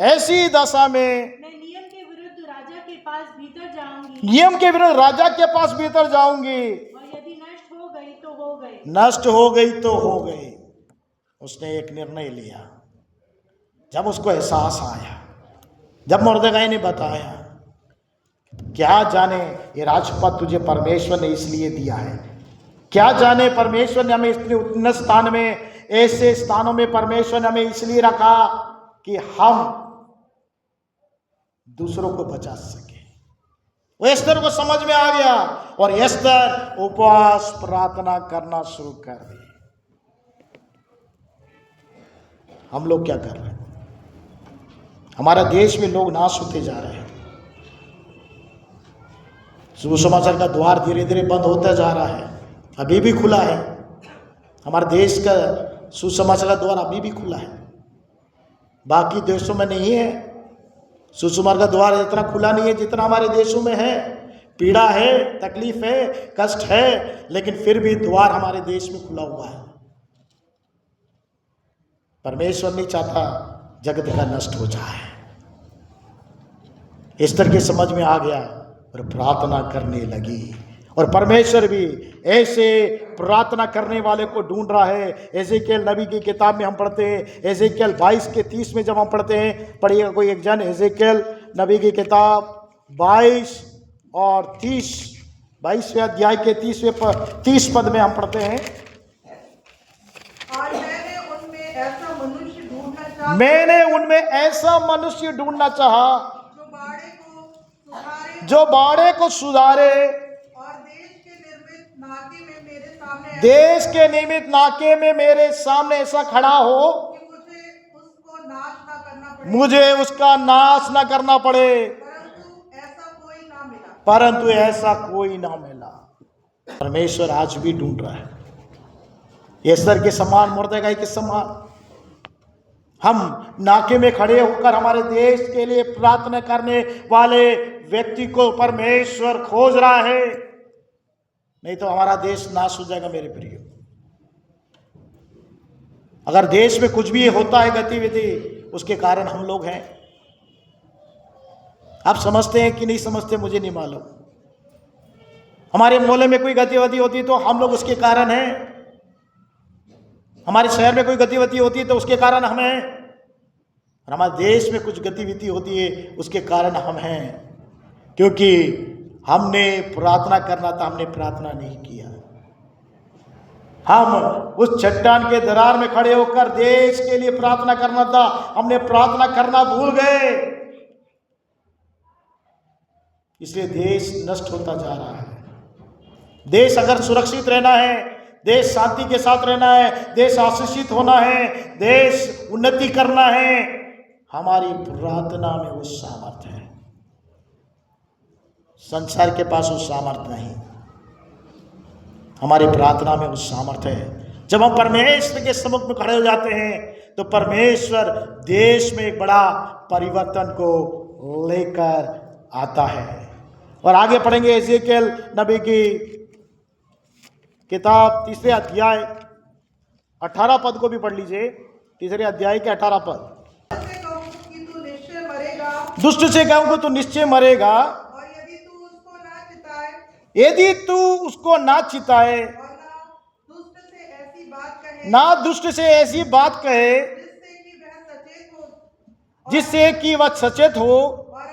ऐसी दशा में मैं नियम के विरुद्ध राजा के पास भीतर जाऊंगी। नियम के विरुद्ध राजा के पास भीतर जाऊंगी। और यदि नष्ट हो गई तो हो गई। नष्ट हो गई तो हो गई। उसने एक निर्णय लिया। जब उसको एहसास आया, जब मुर्दगाई ने बताया, क्या जाने ये राजपद तुझे परमेश्वर ने इसलिए दिया है, क्या जाने परमेश्वर ने हमें इतने उन्नत स्थान में, ऐसे स्थानों में परमेश्वर ने हमें इसलिए रखा कि हम दूसरों को बचा सके। वो एस्तर को समझ में आ गया और एस्तर उपवास प्रार्थना करना शुरू कर दी। हम लोग क्या कर रहे हैं? हमारा देश में लोग नाश होते जा रहे हैं। सुसमाचार का द्वार धीरे धीरे बंद होता जा रहा है, अभी भी खुला है। हमारे देश का सुसमाचार का द्वार अभी भी खुला है, बाकी देशों में नहीं है। सुसमाचार का द्वार इतना खुला नहीं है जितना हमारे देशों में है। पीड़ा है, तकलीफ है, कष्ट है, लेकिन फिर भी द्वार हमारे देश में खुला हुआ है। परमेश्वर नहीं चाहता जगत का नष्ट हो जाए। एस्तर के समझ में आ गया और प्रार्थना करने लगी। और परमेश्वर भी ऐसे प्रार्थना करने वाले को ढूंढ रहा है। एजेकियल नबी की किताब में हम पढ़ते हैं, एजेकियल 22 के 30 में जब हम पढ़ते हैं, पढ़िएगा कोई एक जन, एजेकियल नबी की किताब 22 और 30, 22वें अध्याय के 30 पद में हम पढ़ते हैं। और मैंने उनमें ऐसा मनुष्य ढूंढना चाहा जो बाड़े को सुधारे और देश के निमित्त नाके में मेरे सामने ऐसा खड़ा हो कि मुझे उसका नाश ना करना पड़े। परंतु ऐसा कोई ना मिला। परमेश्वर आज भी ढूंढ रहा है। एस्तर के समान, मुर्दगाई के समान हम नाके में खड़े होकर हमारे देश के लिए प्रार्थना करने वाले व्यक्ति को परमेश्वर खोज रहा है। नहीं तो हमारा देश नाश हो जाएगा। मेरे प्रिय, अगर देश में कुछ भी होता है गतिविधि, उसके कारण हम लोग हैं। आप समझते हैं कि नहीं समझते मुझे नहीं मालूम। हमारे मोहल्ले में कोई गतिविधि होती है तो हम लोग उसके कारण हैं। हमारे शहर में कोई गतिविधि होती है तो उसके कारण हम हैं। और हमारे देश में कुछ गतिविधि होती है, उसके कारण हम हैं, क्योंकि हमने प्रार्थना करना था, हमने प्रार्थना नहीं किया। हम उस चट्टान के दरार में खड़े होकर देश के लिए प्रार्थना करना था, हमने प्रार्थना करना भूल गए, इसलिए देश नष्ट होता जा रहा है। देश अगर सुरक्षित रहना है, देश शांति के साथ रहना है, देश आशीषित होना है, देश उन्नति करना है, हमारी प्रार्थना में वो सामर्थ्य है। संसार के पास वो सामर्थ्य नहीं, हमारी प्रार्थना में वो सामर्थ्य है। जब हम परमेश्वर के सम्मुख में खड़े हो जाते हैं तो परमेश्वर देश में एक बड़ा परिवर्तन को लेकर आता है। और आगे पढ़ेंगे एजेकियल नबी की किताब 3 अध्याय 18 पद को भी पढ़ लीजिए। 3 अध्याय के 18 पद। से कहूँ कि तू निश्चय मरेगा, दुष्ट से कहूँ तो निश्चय मरेगा, और यदि तू उसको ना चिताए यदि तू उसको ना चिताए, और दुष्ट से ऐसी बात कहे ना दुष्ट से ऐसी बात कहे जिससे कि वह सचेत हो जिससे कि वह सचेत हो और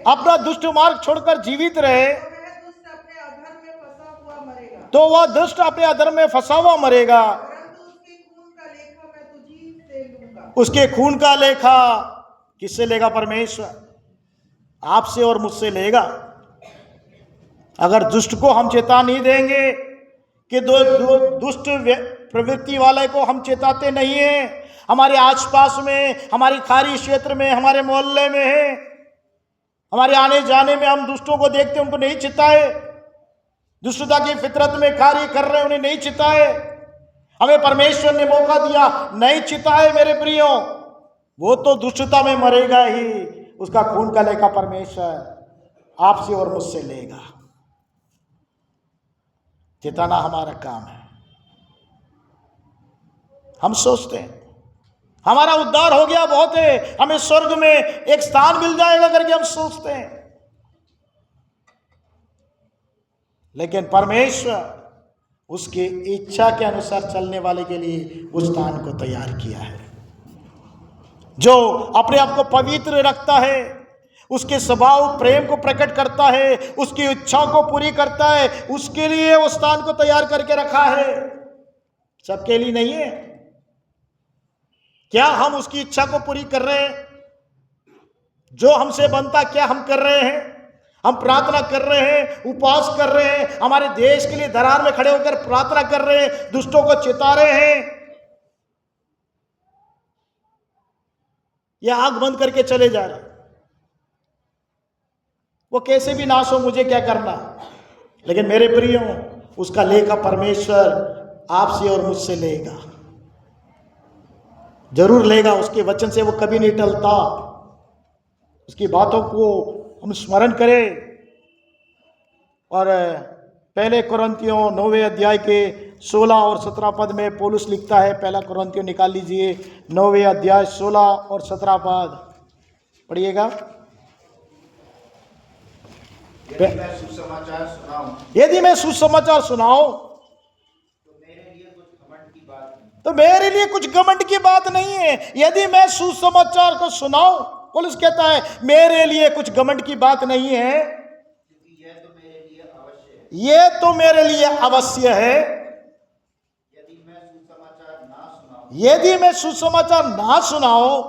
अपना दुष्ट मार्ग छोड़कर जीवित रहे, तो वह दुष्ट अपने अधर्म में फंसा हुआ मरेगा, तो वह दुष्ट अपने अधर्म में फंसा हुआ मरेगा। परंतु उसके खून का लेखा मैं तुझी से लूंगा। उसके खून का लेखा किससे लेगा? परमेश्वर आपसे और मुझसे लेगा। अगर दुष्ट को हम चेता नहीं देंगे कि दुष्ट प्रवृत्ति वाले को हम चेताते नहीं है, हमारे आसपास में, हमारी खाड़ी क्षेत्र में, हमारे मोहल्ले में है, हमारे आने जाने में हम दुष्टों को देखते उनको नहीं चिताए, दुष्टता की फितरत में कार्य कर रहे उन्हें नहीं चिताए, हमें परमेश्वर ने मौका दिया नहीं चिताए, मेरे प्रियो, वो तो दुष्टता में मरेगा ही, उसका खून का लेखा परमेश्वर आपसे और मुझसे लेगा। चिताना हमारा काम है। हम सोचते हैं हमारा उद्धार हो गया, बहुत है, हमें स्वर्ग में एक स्थान मिल जाएगा करके हम सोचते हैं, लेकिन परमेश्वर उसकी इच्छा के अनुसार चलने वाले के लिए उस स्थान को तैयार किया है। जो अपने आप को पवित्र रखता है, उसके स्वभाव प्रेम को प्रकट करता है, उसकी इच्छा को पूरी करता है, उसके लिए उस स्थान को तैयार करके रखा है, सबके लिए नहीं है। क्या हम उसकी इच्छा को पूरी कर रहे हैं? जो हमसे बनता क्या हम कर रहे हैं? हम प्रार्थना कर रहे हैं, उपवास कर रहे हैं, हमारे देश के लिए दरार में खड़े होकर प्रार्थना कर रहे हैं, दुष्टों को चिता रहे हैं, या आंख बंद करके चले जा रहे? वो कैसे भी नाश हो, मुझे क्या करना? लेकिन मेरे प्रियो, उसका लेखा परमेश्वर आपसे और मुझसे लेगा, जरूर लेगा। उसके वचन से वो कभी नहीं टलता। उसकी बातों को हम स्मरण करें। और पहले कुरिन्थियों 9वें अध्याय के 16 और 17 पद में पौलुस लिखता है। पहला कुरिन्थियों निकाल लीजिए, 9वें अध्याय 16 और 17 पद पढ़िएगा। यदि मैं सुसमाचार सुनाऊं तो मेरे लिए कुछ घमंड की बात नहीं है। यदि मैं सुसमाचार को सुनाऊं, पौलुस कहता है मेरे लिए कुछ घमंड की बात नहीं है, क्योंकि यह तो मेरे लिए अवश्य है। ये तो मेरे लिए अवश्य है। यदि मैं सुसमाचार ना सुनाऊं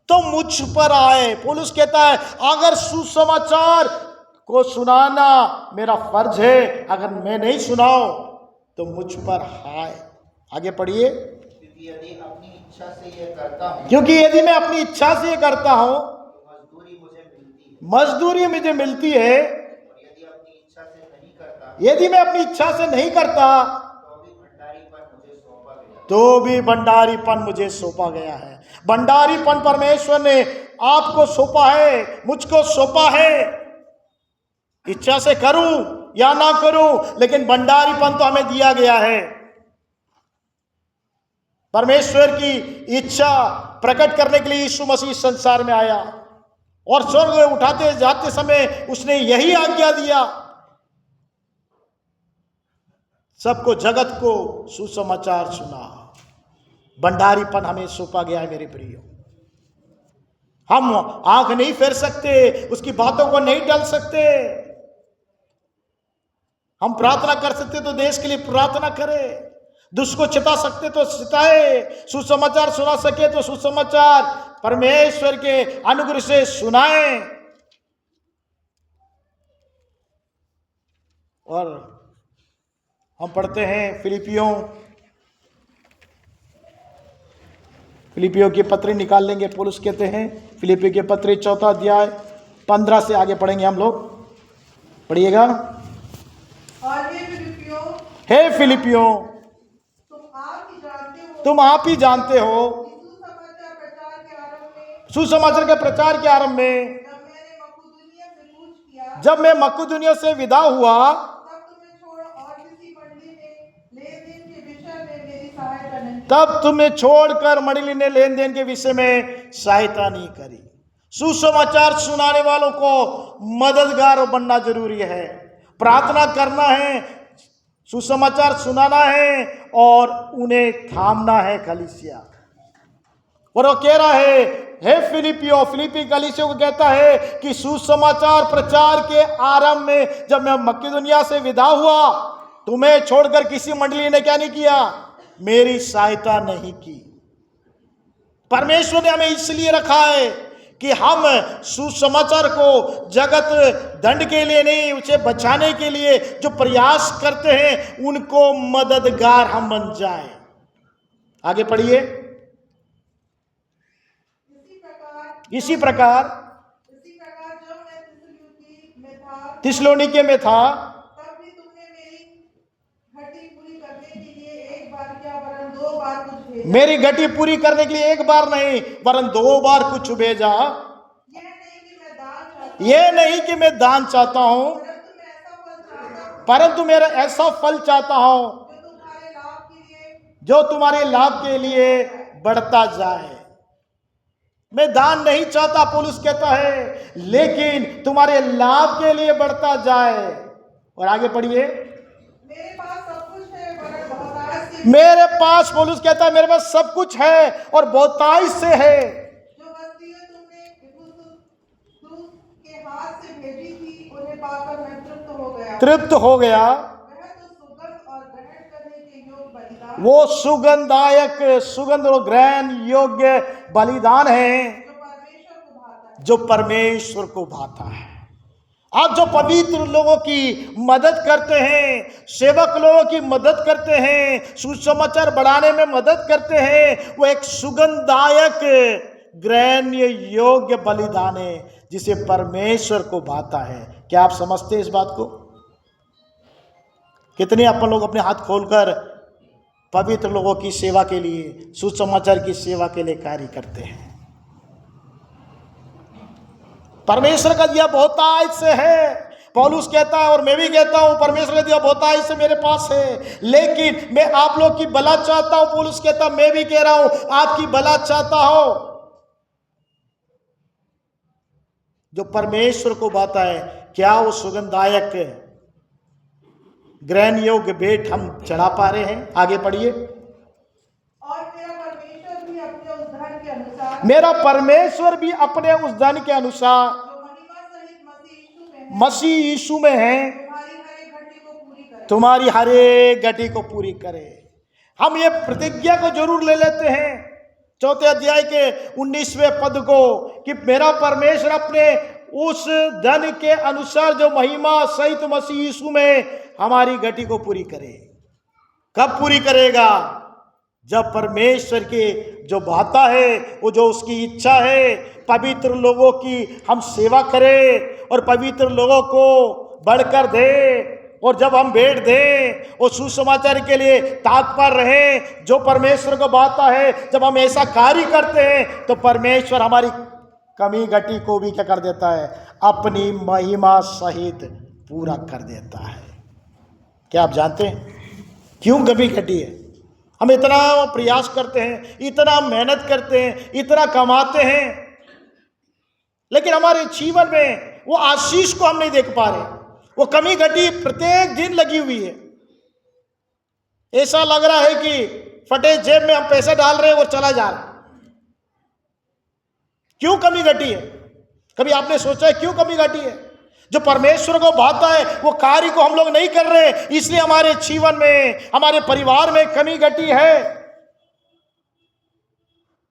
तो मुझ पर आए। पौलुस कहता है अगर सुसमाचार को सुनाना मेरा फर्ज है, अगर मैं नहीं सुनाऊं तो मुझ पर आए। आगे पढ़िए। क्योंकि यदि अपनी इच्छा से यह करता हूं, क्योंकि यदि मैं अपनी इच्छा से ये करता हूं तो मजदूरी मुझे मिलती है, और यदि अपनी इच्छा से नहीं करता, यदि मैं अपनी इच्छा से नहीं करता तो भी भंडारीपन मुझे सौंपा गया। तो भी भंडारीपन मुझे सौंपा गया है। भंडारीपन परमेश्वर ने आपको सौंपा है, मुझको सौंपा है। इच्छा से करूं या ना करूं, लेकिन भंडारीपन तो हमें दिया गया है। परमेश्वर की इच्छा प्रकट करने के लिए यीशु मसीह संसार में आया और स्वर्ग उठाते जाते समय उसने यही आज्ञा दिया, सबको, जगत को सुसमाचार सुना। भंडारीपन हमें सौंपा गया है मेरे प्रियो। हम आंख नहीं फेर सकते, उसकी बातों को नहीं टल सकते। हम प्रार्थना कर सकते तो देश के लिए प्रार्थना करें, दुष्ट को चिता सकते तो चिताए, सुसमाचार सुना सके तो सुसमाचार परमेश्वर के अनुग्रह से सुनाएं। और हम पढ़ते हैं फिलिपियों की पत्री निकाल लेंगे। पौलुस कहते हैं फिलिपियों की पत्री 4 अध्याय 15 से आगे पढ़ेंगे हम लोग। पढ़िएगा। और हे फिलिपियों, हे फिलिपियों, तुम आप ही जानते हो सुसमाचार के प्रचार के आरंभ में जब मैं मकुदुनिया से विदा हुआ तब तुम्हें छोड़कर मंडली ने लेन देन के विषय में सहायता नहीं करी। सुसमाचार सुनाने वालों को मददगार बनना जरूरी है, प्रार्थना करना है, सुसमाचार सुनाना है और उन्हें थामना है कलीसिया। और वो कह रहा है हे फिलिपी कलीसिया को कहता है कि सुसमाचार प्रचार के आरंभ में जब मैं मकिदुनिया से विदा हुआ, तुम्हें छोड़कर किसी मंडली ने क्या नहीं किया, मेरी सहायता नहीं की। परमेश्वर ने हमें इसलिए रखा है कि हम सुसमाचार को जगत दंड के लिए नहीं, उसे बचाने के लिए जो प्रयास करते हैं उनको मददगार हम बन जाए। आगे पढ़िए। इसी प्रकार जब मैं थिस्सलुनीके में था तब भी तुमने मेरी घटी पूरी करने के लिए एक बार क्या वरन 2 बार कुछ भेजा। मेरी घटी पूरी करने के लिए एक बार नहीं वरन 2 बार कुछ भेजा। यह नहीं कि मैं दान चाहता हूं, परंतु मेरा ऐसा फल चाहता हूं जो तुम्हारे लाभ के लिए बढ़ता जाए। मैं दान नहीं चाहता, पौलुस कहता है, लेकिन तुम्हारे लाभ के लिए बढ़ता जाए। और आगे पढ़िए। मेरे पास सब कुछ है वरन बहुतायत से, मेरे पास, पौलुस कहता है, मेरे पास सब कुछ है और बहुतायत से है। जो वस्तुएं तुमने इफिसुस के हाथ से भेजी थी उन्हें पाकर मैं तृप्त हो गया। वह तो सुगंध और ग्रहण करने के योग्य बलिदान, वो सुगंध और ग्रहण योग्य बलिदान है जो परमेश्वर को भाता है। आप जो पवित्र लोगों की मदद करते हैं, सेवक लोगों की मदद करते हैं, सुसमाचार बढ़ाने में मदद करते हैं, वो एक सुगंधदायक ग्रहण योग्य बलिदान है जिसे परमेश्वर को भाता है। क्या आप समझते हैं इस बात को? कितने अपन लोग अपने हाथ खोलकर पवित्र लोगों की सेवा के लिए, सुसमाचार की सेवा के लिए कार्य करते हैं। परमेश्वर का दिया बहुतायत से है। पौलुस कहता है और मैं भी कहता हूं, परमेश्वर का दिया बहुतायत से मेरे पास है, लेकिन मैं आप लोग की भला चाहता हूं। पौलुस कहता, मैं भी कह रहा हूं आपकी भला चाहता हूं। जो परमेश्वर को भाता है, क्या वो सुगंधदायक ग्रहण योग्य भेंट हम चढ़ा पा रहे हैं? आगे पढ़िए। और मेरा परमेश्वर भी अपने उस धन के अनुसार, मेरा परमेश्वर भी अपने उस धन के अनुसार जो महिमा सहित मसीह यीशु में है, तुम्हारी हर एक घटी को पूरी करे। हम ये प्रतिज्ञा को जरूर ले लेते हैं 4 अध्याय के 19वें पद को, कि मेरा परमेश्वर अपने उस धन के अनुसार जो महिमा सहित मसीह यीशु में हमारी घटी को पूरी करे। कब पूरी करेगा? जब परमेश्वर के जो भाता है, वो जो उसकी इच्छा है, पवित्र लोगों की हम सेवा करें और पवित्र लोगों को बढ़कर दे। और जब हम भेंट दें और सुसमाचार के लिए तात्पर रहे जो परमेश्वर को भाता है, जब हम ऐसा कार्य करते हैं तो परमेश्वर हमारी कमी घटी को भी क्या कर देता है? अपनी महिमा सहित पूरा कर देता है। क्या आप जानते हैं क्यों कमी घटी है? हम इतना प्रयास करते हैं, इतना मेहनत करते हैं, इतना कमाते हैं, लेकिन हमारे जीवन में वो आशीष को हम नहीं देख पा रहे। वो कमी घटी प्रत्येक दिन लगी हुई है। ऐसा लग रहा है कि फटे जेब में हम पैसा डाल रहे हैं और चला जा रहा है। क्यों कमी घटी है? कभी आपने सोचा है क्यों कमी घटी है? जो परमेश्वर को भाता है वो कार्य को हम लोग नहीं कर रहे, इसलिए हमारे जीवन में, हमारे परिवार में कमी घटी है।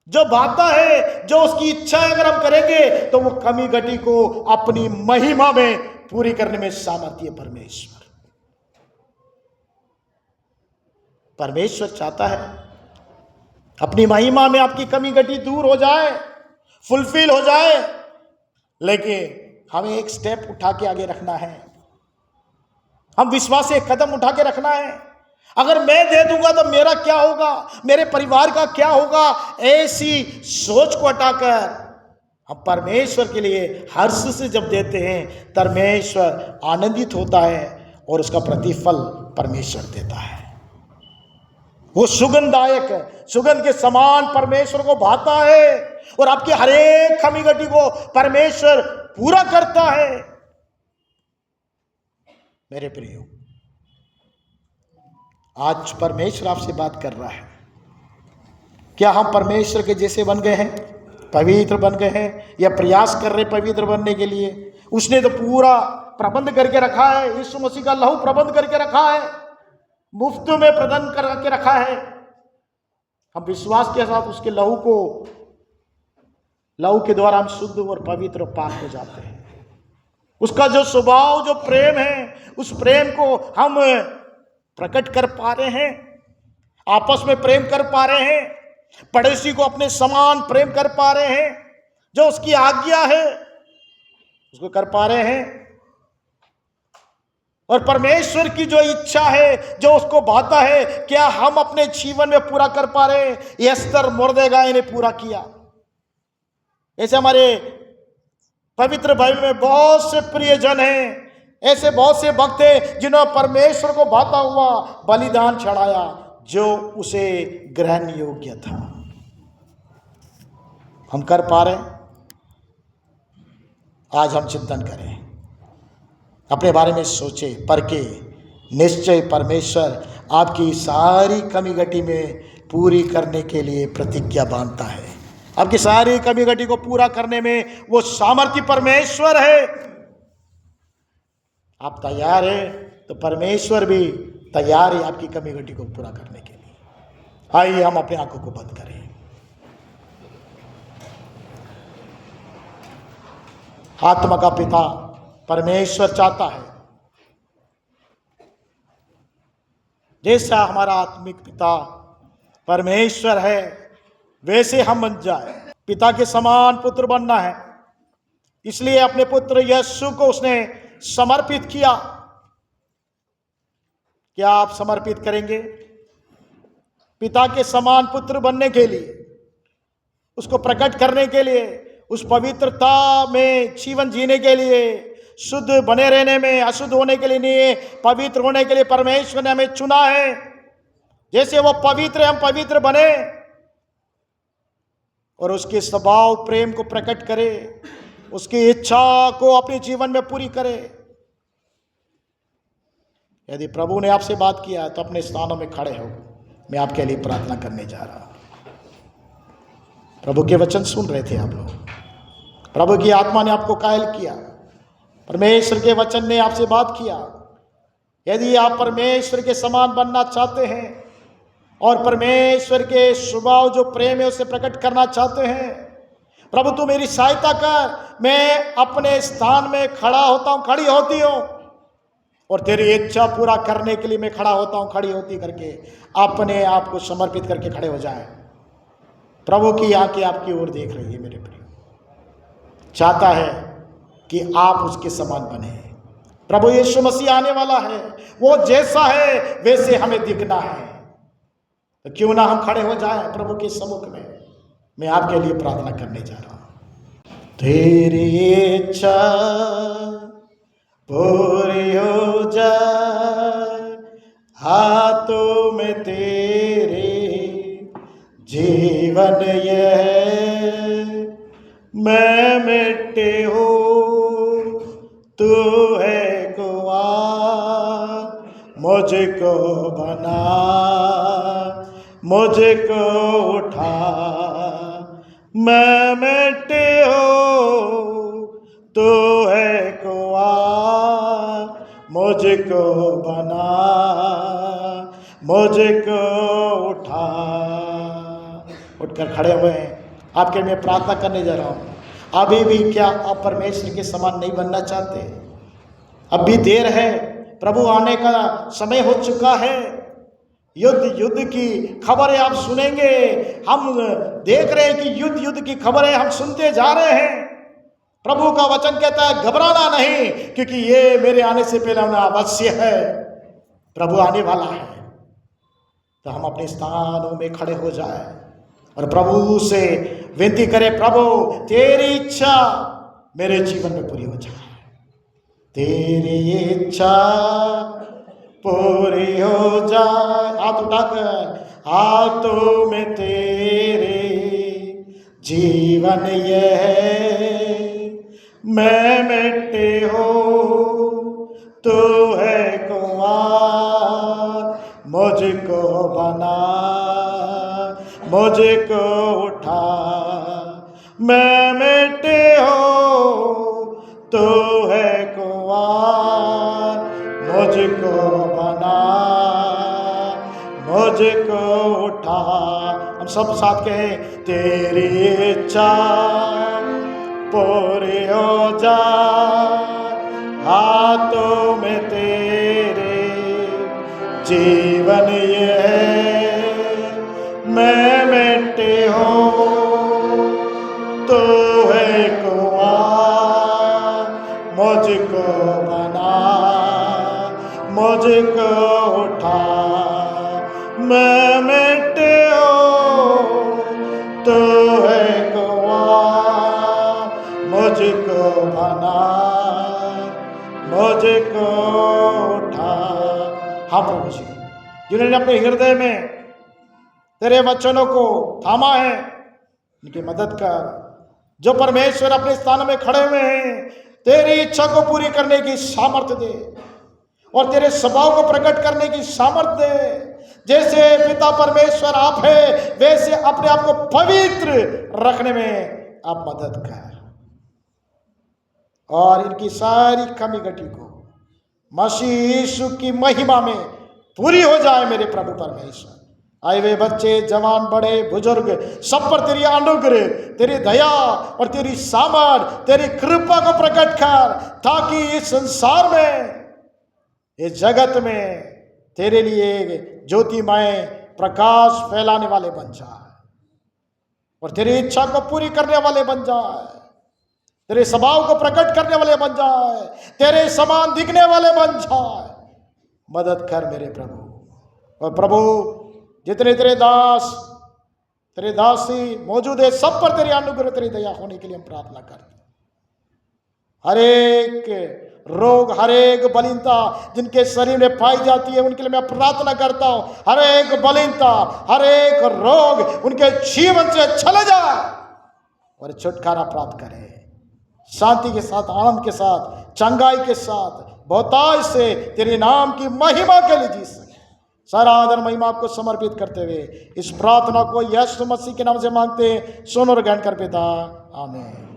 जो भाता है, जो उसकी इच्छा है अगर हम करेंगे तो वो कमी घटी को अपनी महिमा में पूरी करने में सामर्थ्य है परमेश्वर। परमेश्वर चाहता है अपनी महिमा में आपकी कमी घटी दूर हो जाए, फुलफिल हो जाए, लेकिन हमें एक स्टेप उठा के आगे रखना है। हम विश्वास से एक कदम उठा के रखना है। अगर मैं दे दूंगा तो मेरा क्या होगा, मेरे परिवार का क्या होगा, ऐसी सोच को हटाकर हम परमेश्वर के लिए हर्ष से जब देते हैं, परमेश्वर आनंदित होता है और उसका प्रतिफल परमेश्वर देता है। वो सुगंधदायक है, सुगंध के समान परमेश्वर को भाता है और आपकी हर एक कमी घटी को परमेश्वर पूरा करता है। मेरे प्रियो, आज परमेश्वर आपसे बात कर रहा है। क्या हम परमेश्वर के जैसे बन गए हैं, पवित्र बन गए हैं, या प्रयास कर रहे पवित्र बनने के लिए? उसने तो पूरा प्रबंध करके रखा है। यीशु मसीह का लहू प्रबंध करके रखा है, मुफ्त में प्रदान करके रखा है। हम विश्वास के साथ उसके लहू के द्वारा हम शुद्ध और पवित्र और पाक हो जाते हैं। उसका जो स्वभाव, जो प्रेम है, उस प्रेम को हम प्रकट कर पा रहे हैं, आपस में प्रेम कर पा रहे हैं, पड़ोसी को अपने समान प्रेम कर पा रहे हैं, जो उसकी आज्ञा है उसको कर पा रहे हैं। और परमेश्वर की जो इच्छा है, जो उसको भाता है, क्या हम अपने जीवन में पूरा कर पा रहे हैं? एस्तर मुर्देगाई ने पूरा किया। ऐसे हमारे पवित्र बाइबल में बहुत से प्रियजन हैं, ऐसे बहुत से भक्त हैं जिन्होंने परमेश्वर को भाता हुआ बलिदान चढ़ाया जो उसे ग्रहण योग्य था। हम कर पा रहे हैं? आज हम चिंतन करें, अपने बारे में सोचे, परखे। निश्चय परमेश्वर आपकी सारी कमी घटी में पूरी करने के लिए प्रतिज्ञा बांधता है। आपकी सारी कमी घटी को पूरा करने में वो सामर्थ्य परमेश्वर है। आप तैयार हैं तो परमेश्वर भी तैयार है आपकी कमी घटी को पूरा करने के लिए। आइए हम अपने आंखों को बंद करें। आत्मा का पिता परमेश्वर चाहता है जैसा हमारा आत्मिक पिता परमेश्वर है वैसे हम बन जाए। पिता के समान पुत्र बनना है, इसलिए अपने पुत्र यीशु को उसने समर्पित किया। क्या आप समर्पित करेंगे पिता के समान पुत्र बनने के लिए, उसको प्रकट करने के लिए, उस पवित्रता में जीवन जीने के लिए, शुद्ध बने रहने में, अशुद्ध होने के लिए नहीं, पवित्र होने के लिए परमेश्वर ने हमें चुना है। जैसे वो पवित्र है, हम पवित्र बने और उसके स्वभाव प्रेम को प्रकट करे, उसकी इच्छा को अपने जीवन में पूरी करे। यदि प्रभु ने आपसे बात किया तो अपने स्थानों में खड़े हो। मैं आपके लिए प्रार्थना करने जा रहा हूं। प्रभु के वचन सुन रहे थे आप लोग, प्रभु की आत्मा ने आपको कायल किया, परमेश्वर के वचन ने आपसे बात किया। यदि आप परमेश्वर के समान बनना चाहते हैं और परमेश्वर के स्वभाव जो प्रेम है उसे प्रकट करना चाहते हैं, प्रभु तू मेरी सहायता कर, मैं अपने स्थान में खड़ा होता हूं, खड़ी होती हूं, और तेरी इच्छा पूरा करने के लिए मैं खड़ा होता हूं, खड़ी होती करके अपने आप को समर्पित करके खड़े हो जाए। प्रभु की आंखें आपकी ओर देख रही है मेरे प्रिय, चाहता है कि आप उसके समान बने। प्रभु यीशु मसीह आने वाला है, वो जैसा है वैसे हमें दिखना है। तो क्यों ना हम खड़े हो जाएं प्रभु के सम्मुख में। मैं आपके लिए प्रार्थना करने जा रहा हूं। तेरी इच्छा पूरी हो जाए, हाथों में तेरे जीवन यह मैं मिट्टी हूँ, तू है कुआं, मुझको बना मुझको उठा, मैं मिट्टी हूँ तू है कुआं, मुझको बना, मुझको उठा। उठकर खड़े हुए हैं, आपके लिए मैं प्रार्थना करने जा रहा हूँ। अभी भी क्या आप परमेश्वर के समान नहीं बनना चाहते? अब भी देर है, प्रभु आने का समय हो चुका है। युद्ध की खबरें आप सुनेंगे, हम देख रहे हैं कि युद्ध की खबरें हम सुनते जा रहे हैं। प्रभु का वचन कहता है घबराना नहीं, क्योंकि ये मेरे आने से पहले होना अवश्य है। प्रभु आने वाला है, तो हम अपने स्थानों में खड़े हो जाए और प्रभु से विनती करें, प्रभु तेरी इच्छा मेरे जीवन में पूरी हो जाए, तेरी इच्छा पूरी हो जाए। हाथ उठाकर, हाथों में तेरे जीवन ये है, मैं मिट्टी हूँ तू है कुआं, मुझको बना, मुझको उठा, मैं मिट्टी हूँ तू है कुआं, मुझको बना, मुझको उठा। हम सब साथ कहें, तेरी इच्छा पूरी हो जा, हाथों में तेरे जीवन ये है, मैं मिट्टी हूँ तू है कुआं, मुझको बना, मुझको उठा, मैं मिट्टी हूँ तू है कुआं, मुझको बना, मुझको उठा। हाँ प्रभु जी, जिन्होंने अपने हृदय में तेरे वचनों को थामा है, उनकी मदद कर। जो परमेश्वर अपने स्थान में खड़े हुए हैं, तेरी इच्छा को पूरी करने की सामर्थ्य दे और तेरे स्वभाव को प्रकट करने की सामर्थ्य दे। जैसे पिता परमेश्वर आप है, वैसे अपने आप को पवित्र रखने में आप मदद कर, और इनकी सारी कमी घटी को मसीह यीशु की महिमा में पूरी हो जाए मेरे प्रभु परमेश्वर। आए हुए बच्चे, जवान, बड़े, बुजुर्ग, सब पर तेरी अनुग्रह, तेरी दया और तेरी सामर्थ, तेरी कृपा को प्रकट कर, ताकि इस संसार में, इस जगत में तेरे लिए ज्योतिमय प्रकाश फैलाने वाले बन जाए और तेरी इच्छा को पूरी करने वाले बन जाए, तेरे स्वभाव को प्रकट करने वाले बन जाए, तेरे समान दिखने वाले बन जाए। मदद कर मेरे प्रभु। और प्रभु, जितने तेरे दास, तेरे दासी मौजूद है, सब पर तेरी अनुग्रह, तेरी दया होने के लिए हम प्रार्थना करते हैं। हर एक रोग, हर एक बलीनता जिनके शरीर में पाई जाती है, उनके लिए मैं प्रार्थना करता हूं, हर एक बलीनता, हर एक रोग उनके जीवन से चले जाए और छुटकारा प्राप्त करे। शांति के साथ, आनंद के साथ, चंगाई के साथ, बहुतायत से तेरे नाम की महिमा के लिए जी सके। सारा आदर महिमा आपको समर्पित करते हुए इस प्रार्थना को यीशु मसीह के नाम से मांगते हैं, सुन और ग्रहण कर पिता, आमीन।